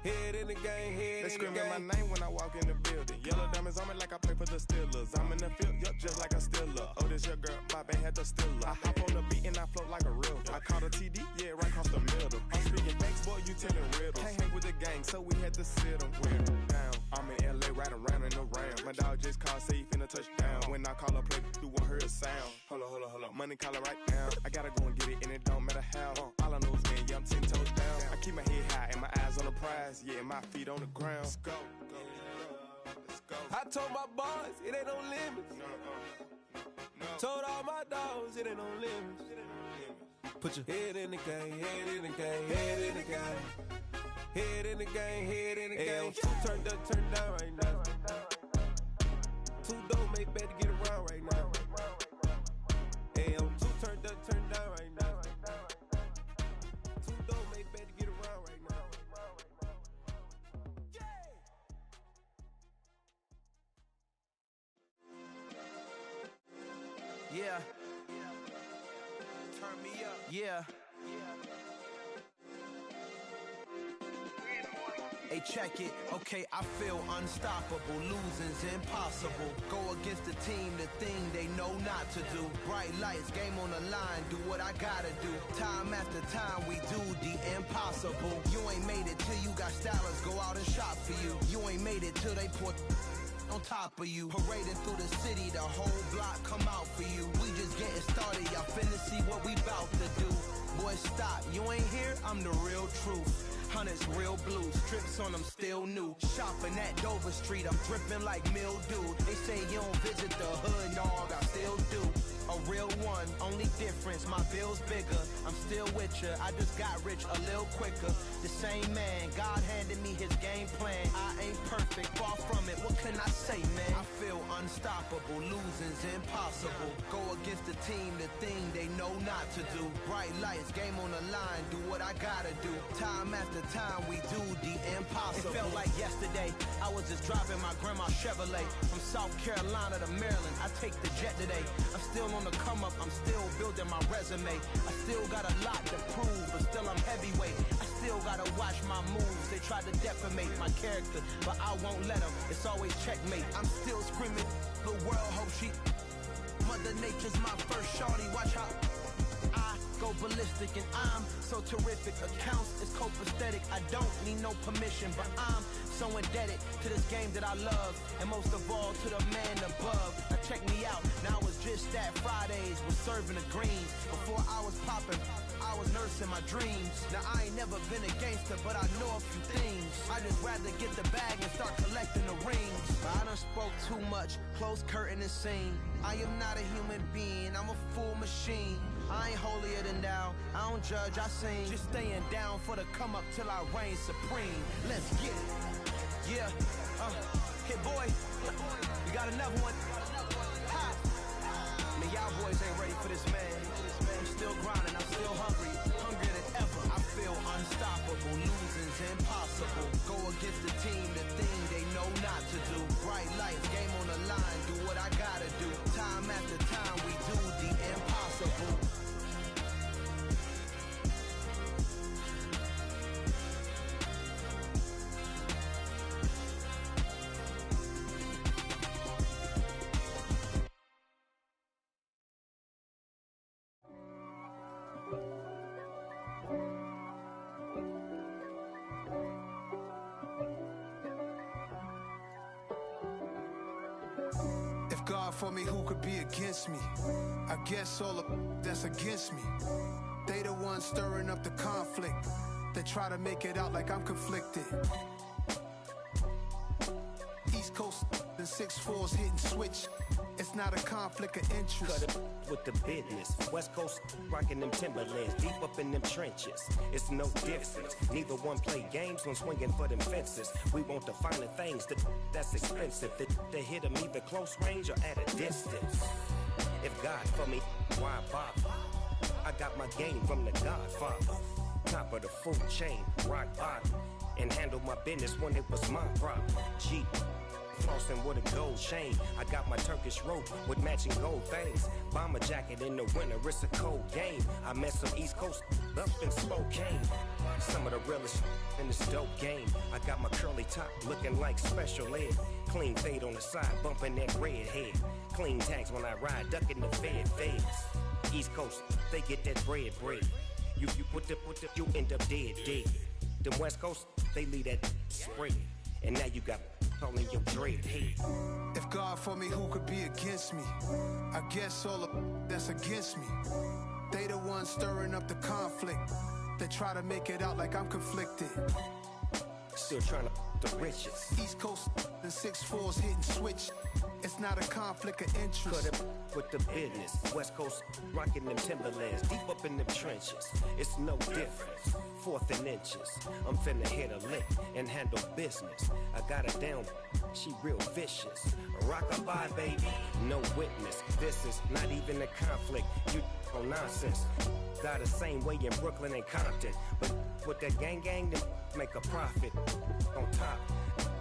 Head in the game, head they in the game. They screaming my name when I walk in the building. Yellow diamonds on me like I play for the Steelers. I'm in the field, yup, just like a Steeler. Oh, this your girl, my band had the Steeler. I hop on the beat and I float like a real. I caught a TD, yeah, right across the middle. I'm speaking banks, boy, you telling riddles. Can't hang with the gang, so we had to sit them down. I'm in LA, riding around in the round. My dog just called, say he finna touchdown. When I call a play, you won't hear a sound. Hold up, money caller right now. I gotta go and get it, and it don't matter how. All I know is, man, yeah, I'm 10 toes down. I keep my head high and my eyes on the prize. Yeah, my feet on the ground. Let's go. I told my boys, it ain't no limits. No. Told all my dogs, it ain't no limits. Put your head in the game, head in the game, head in the game. Head in the game, head in the game. Two turned up, turned down right now. Two dope make better get around right now. Hey, two turned up, turned down right now. Two dope make better get around right now. Yeah. Turn me up. Yeah. Hey, check it. Okay, I feel unstoppable. Losing's impossible. Go against the team, the thing they know not to do. Bright lights, game on the line. Do what I gotta do. Time after time, we do the impossible. You ain't made it till you got stylers go out and shop for you. You ain't made it till they put on top of you. Parading through the city, the whole block come out for you. We just getting started, y'all finna see what we bout to do. Boy, stop, you ain't here, I'm the real truth. Hunters, real blue, strips on them still new. Shopping at Dover Street, I'm dripping like mildew. They say you don't visit the hood, dog, I still do. A real one, only difference, my bill's bigger. I'm still with ya, I just got rich a little quicker. The same man, God handed me his game plan. I ain't perfect, far from it, what can I say, man? I feel unstoppable, losing's impossible. Go against the team, the thing they know not to do. Bright lights, game on the line, do what I gotta do. Time after time, we do the impossible. It felt like yesterday, I was just driving my grandma's Chevrolet. From South Carolina to Maryland, I take the jet today. I'm still on the come up, I'm still building my resume. I still got a lot to prove, but still I'm heavyweight. I still gotta watch my moves, they try to defamate my character, but I won't let them, it's always checkmate. I'm still screaming, the world hope she Mother Nature's my first shorty, watch how I go ballistic and I'm so terrific. Accounts is copacetic, I don't need no permission, but I'm so indebted to this game that I love, and most of all to the man above. Now check me out, now it's just that Fridays was serving the greens. Before I was popping, I was nursing my dreams. Now I ain't never been a gangster, but I know a few things. I just rather get the bag and start collecting the rings. But I done spoke too much, close curtain and scene. I am not a human being, I'm a full machine. I ain't holier than thou, I don't judge, I sing. Just staying down for the come up till I reign supreme. Let's get it. Yeah, hit boy, we got another one. Ha! Man, y'all boys ain't ready for this, man. I'm still grinding, I'm still hungry, hungrier than ever. I feel unstoppable, losing's impossible. Go against the team, the thing they know not to do. Bright lights, game on the line, do what I gotta do. Time after time, we do the impossible. God for me, who could be against me? I guess all of that's against me. They the ones stirring up the conflict. They try to make it out like I'm conflicted. East Coast and 6'4's hitting switch. It's not a conflict of interest. Cut it with the business. West Coast rocking them Timberlands, deep up in them trenches. It's no difference. Neither one play games when swinging for them fences. We want the finer things, that's expensive. They hit them either close range or at a distance. If God for me, why bother? I got my game from the Godfather. Top of the food chain, rock bottom. And handle my business when it was my problem. G. flossing with a gold chain. I got my Turkish rope with matching gold things. Bomber jacket in the winter, it's a cold game. I met some East Coast up in Spokane. Some of the realest in this dope game. I got my curly top looking like special ed. Clean fade on the side, bumping that red head. Clean tags when I ride, ducking the feds. East Coast, they get that bread. You you end up dead. Them West Coast, they leave that spread. And now you got all in your dread head. If God for me, who could be against me? I guess all of that's against me. They the ones stirring up the conflict. They try to make it out like I'm conflicted. Still trying to the riches. East Coast and 6'4s hitting switch. It's not a conflict of interest. Cut up with the business. West Coast rocking them Timberlands, deep up in them trenches. It's no difference. 4th and inches. I'm finna hit a lick and handle business. I got her down. She real vicious. Rock-a-bye, baby. No witness. This is not even a conflict. You on nonsense. Got the same way in Brooklyn and Compton. But with that gang, then make a profit. On top,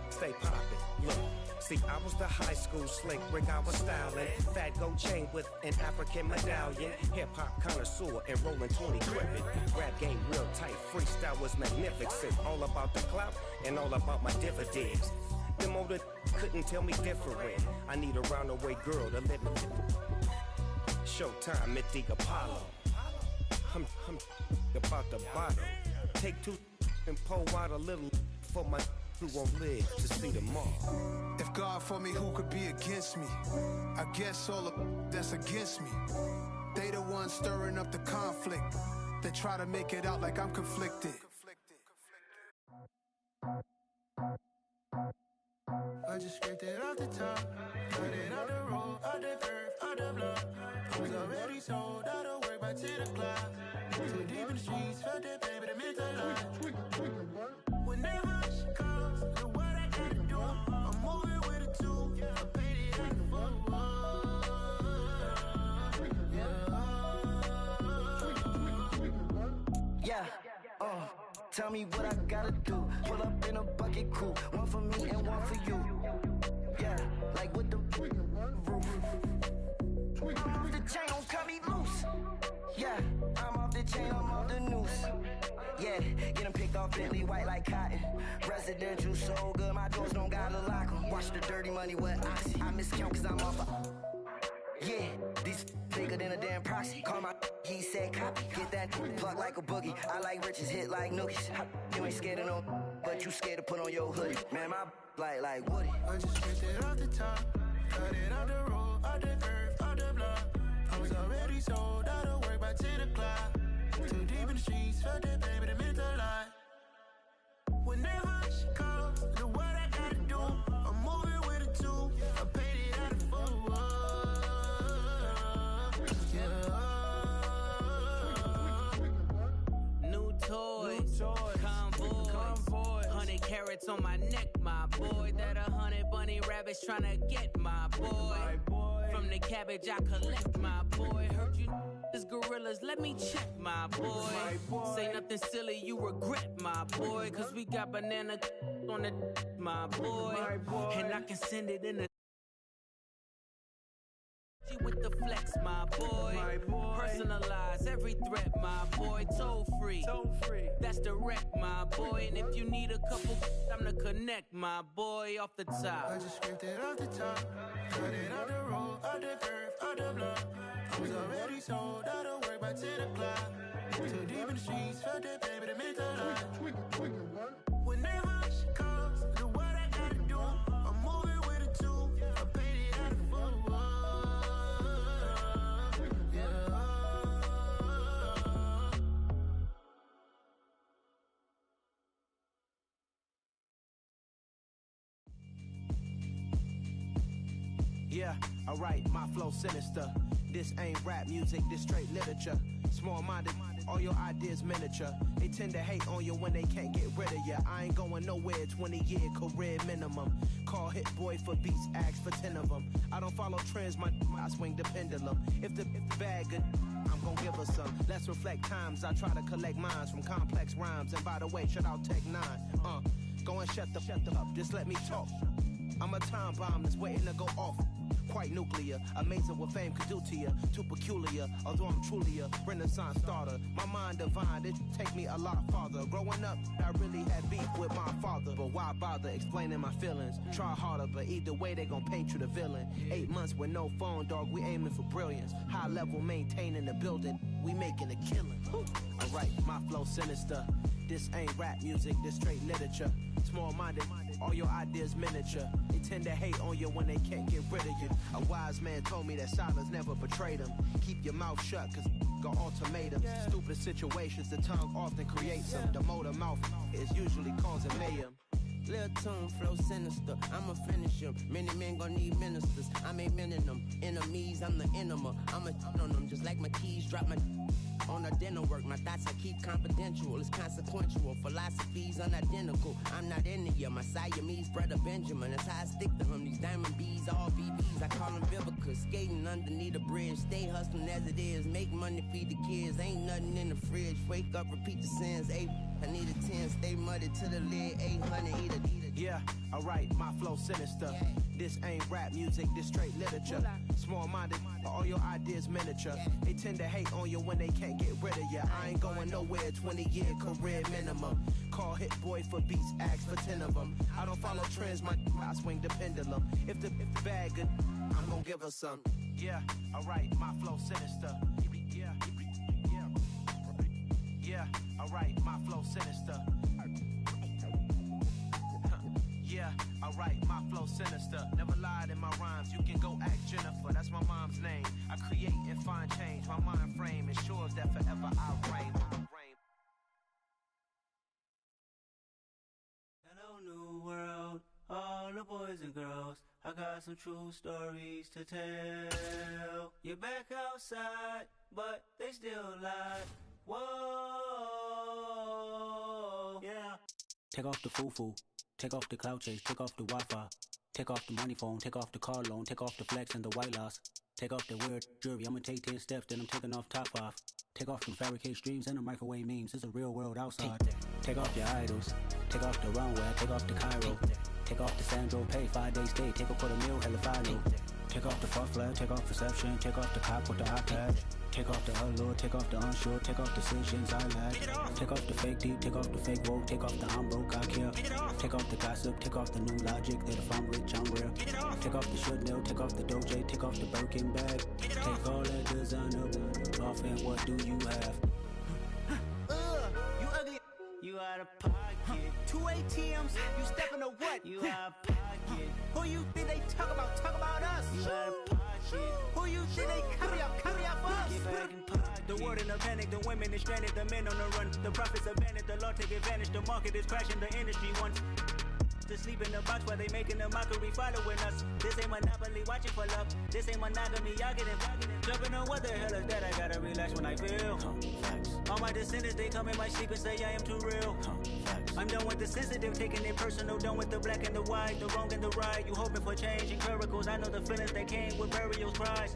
stay poppin'. Look. See, I was the high school slick Rick, I was styling. Fat gold chain with an African medallion. Hip-hop connoisseur and rolling 20 crippin'. Rap game real tight, freestyle was magnificent. All about the clout and all about my dividends. Them older couldn't tell me different. I need a roundaway girl to let me Showtime at the Apollo. I'm about the bottle. Take 2 and pour out a little for my who won't live to see tomorrow. If God for me, who could be against me? I guess all of that's against me. They the ones stirring up the conflict. They try to make it out like I'm conflicted. I just scraped it off the top, cut it out the road, out the curve, out the block. I was already sold out of work by 10 o'clock. Too deep in the streets, felt that pain, but it meant a lot. When that rush comes, look what I gotta do. I'm moving with a 2, I paid it out the Yeah, tell me what I gotta do. Pull up in a bucket crew, one for me and one for you. Yeah, like with the roof. I'm off the chain, don't cut me loose. Yeah, I'm off the chain, I'm off the noose. Yeah, get them picked off Bentley, white like cotton. Residential so good, my doors don't gotta lock them. Watch the dirty money with oxy. I miscount cause I'm off yeah, these bigger than a damn proxy. Call my he said copy. Get that plug like a boogie. I like riches, hit like nookies. You ain't scared of no, but you scared to put on your hoodie. Man, my like Woody. I just scraped it off the top, cut it out the road, out the curve, out the block. I was already sold out of work by 10 o'clock. Too deep in the streets, felt that pain, but it meant a lot. When that rush comes, look what I gotta do. I'm moving with a 2, I paid it out of New toys, convoy, 100 carats on my neck, my boy. That 100 bunny rabbits tryna get my boy. From the cabbage I collect, my boy. Heard you this gorillas, let me check, my boy. Say nothing silly, you regret, my boy. Cause we got banana on the my boy. And I can send it in a with the flex, my boy. Personalize every threat, my boy. Toll free. That's direct, my boy. And if you need a couple, I'm to connect, my boy, off the top. I just scraped it off the top, cut it out the road, out the curve, out the block. I was already sold out of work by 10 o'clock. Too deep in the streets, felt that pain, but it meant a lot. When that rush comes, look what I gotta do. I'm moving with a 2, I paid it out of Yeah, alright, my flow sinister. This ain't rap music, this straight literature. Small-minded, all your ideas miniature. They tend to hate on you when they can't get rid of you. I ain't going nowhere, 20-year career minimum. Call Hit Boy for beats, ask for 10 of them. I don't follow trends, I swing the pendulum. If the bag good, I'm gon' give her some. Let's reflect times, I try to collect minds from complex rhymes. And by the way, shout out Tech 9. Go and shut the up, just let me talk. I'm a time bomb that's waiting to go off. Quite nuclear, amazing what fame could do to you. Too peculiar, although I'm truly a Renaissance starter. My mind divine, it take me a lot farther. Growing up, I really had beef with my father. But why bother explaining my feelings? Try harder, but either way they gon' paint you the villain. 8 months with no phone, dog, we aiming for brilliance. High level maintaining the building, we making a killing. Alright, my flow sinister. This ain't rap music, this straight literature. Small-minded, all your ideas miniature. They tend to hate on you when they can't get rid of you. A wise man told me that silence never betrayed him. Keep your mouth shut, cause got ultimatums. Stupid situations, the tongue often creates them. The motor mouth is usually causing mayhem. Lil' tune, flow sinister, I'ma finish him. Many men gon' need ministers, I'm a men in them. Enemies, I'm the enema. I'ma on them, just like my keys drop my on a dental work. My thoughts I keep confidential, it's consequential. Philosophies unidentical, I'm not into you. My Siamese brother Benjamin, that's how I stick to him. These diamond bees, all BBs, I call them Vivica. Skating underneath a bridge, stay hustling as it is. Make money, feed the kids, ain't nothing in the fridge. Wake up, repeat the sins, I need a 10, stay muddy to the lid, 800, eat a. Yeah, alright, my flow sinister. This ain't rap music, this straight literature. Small-minded, all your ideas miniature. They tend to hate on you when they can't get rid of you. I ain't going nowhere, 20-year career minimum. Call Hit Boy for beats, ask for 10 of them. I don't follow trends, I swing the pendulum. If the bag good, I'm gonna give her some. Yeah, alright, my flow sinister. Yeah, alright, my flow sinister. Yeah, alright, my flow sinister. Never lied in my rhymes, you can go ask Jennifer, that's my mom's name. I create and find change, my mind frame ensures that forever I reign. Hello, new world, all the boys and girls. I got some true stories to tell. You're back outside, but they still lie. Whoa, yeah. Take off the foo-foo. Take off the cloud chase, take off the Wi-Fi. Take off the money phone, take off the car loan, take off the flex and the white loss. Take off the weird jewelry, I'ma take 10 steps, then I'm taking off top 5. Take off the fabricated streams and the microwave memes, it's a real world outside. Take off your idols, take off the runway, take off the Cairo. Take off the Sandro Pay, 5-day stay, take a $250,000, hella final. Take off the fuck flag, take off perception, take off the cop with the iPad. Take off the allure, take off the unsure, take off decisions I lack. Take off the fake deep, take off the fake woke, take off the I'm broke, I care. Take off the gossip, take off the new logic that if I'm rich, I'm rare. Take off the should know, take off the Doja, take off the Birkin bag. Take all that designer off and what do you have? You ugly. You out of pocket. 2 ATMs, you stepping to what? You out of pocket. Who you think they talk about us? You out of pocket. Who you think they carry up us? Get back in pocket. The world in a panic, the women is stranded, the men on the run. The profits abandoned, the law take advantage. The market is crashing, the industry wants to sleep in the box while they making a mockery following us. This ain't Monopoly, watching for love. This ain't monogamy, y'all getting jumping on what the hell is that? I gotta relax when I feel. All my descendants, they come in my sleep and say I am too real. I'm done with the sensitive, taking it personal. Done with the black and the white, the wrong and the right. You hoping for change and miracles. I know the feelings that came with burial cries.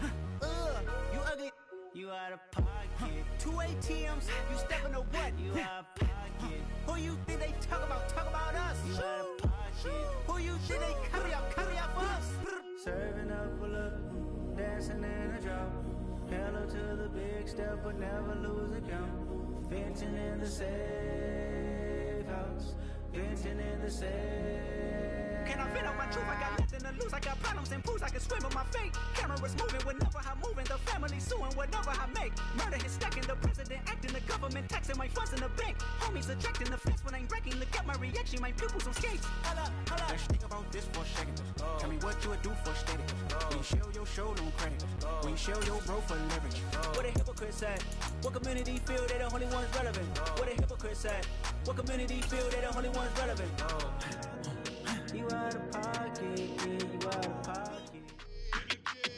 You ugly. You out of pocket. 2 ATMs, you stepping to what? You out of pocket. Who you think they talk about us? You out of pocket. Who you think they carry up us? Serving up a look, dancing in a drop. Hello to the big step, but never lose a count. Venting in the safe house. Venting in the safe. Can I vent out my truth? I got nothing to lose. I got problems and pools. I can swim with my fate. Cameras moving whenever I'm moving. The family suing whatever I make. Murder is stacking. The president acting. The government taxing my funds in the bank. Homies ejecting the fence when I'm wrecking. Look at my reaction. My pupils on skates. Holla. Let's think about this for a second. Tell me what you would do for steady. When you show your show, don't credit. When you show your bro for leverage. What a hypocrite said. What community feel they the only ones relevant? What a hypocrite said. What community feel they the only ones relevant? You out of pocket, you out of pocket.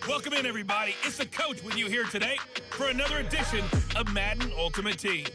Welcome in, everybody. It's the coach with you here today for another edition of Madden Ultimate Team.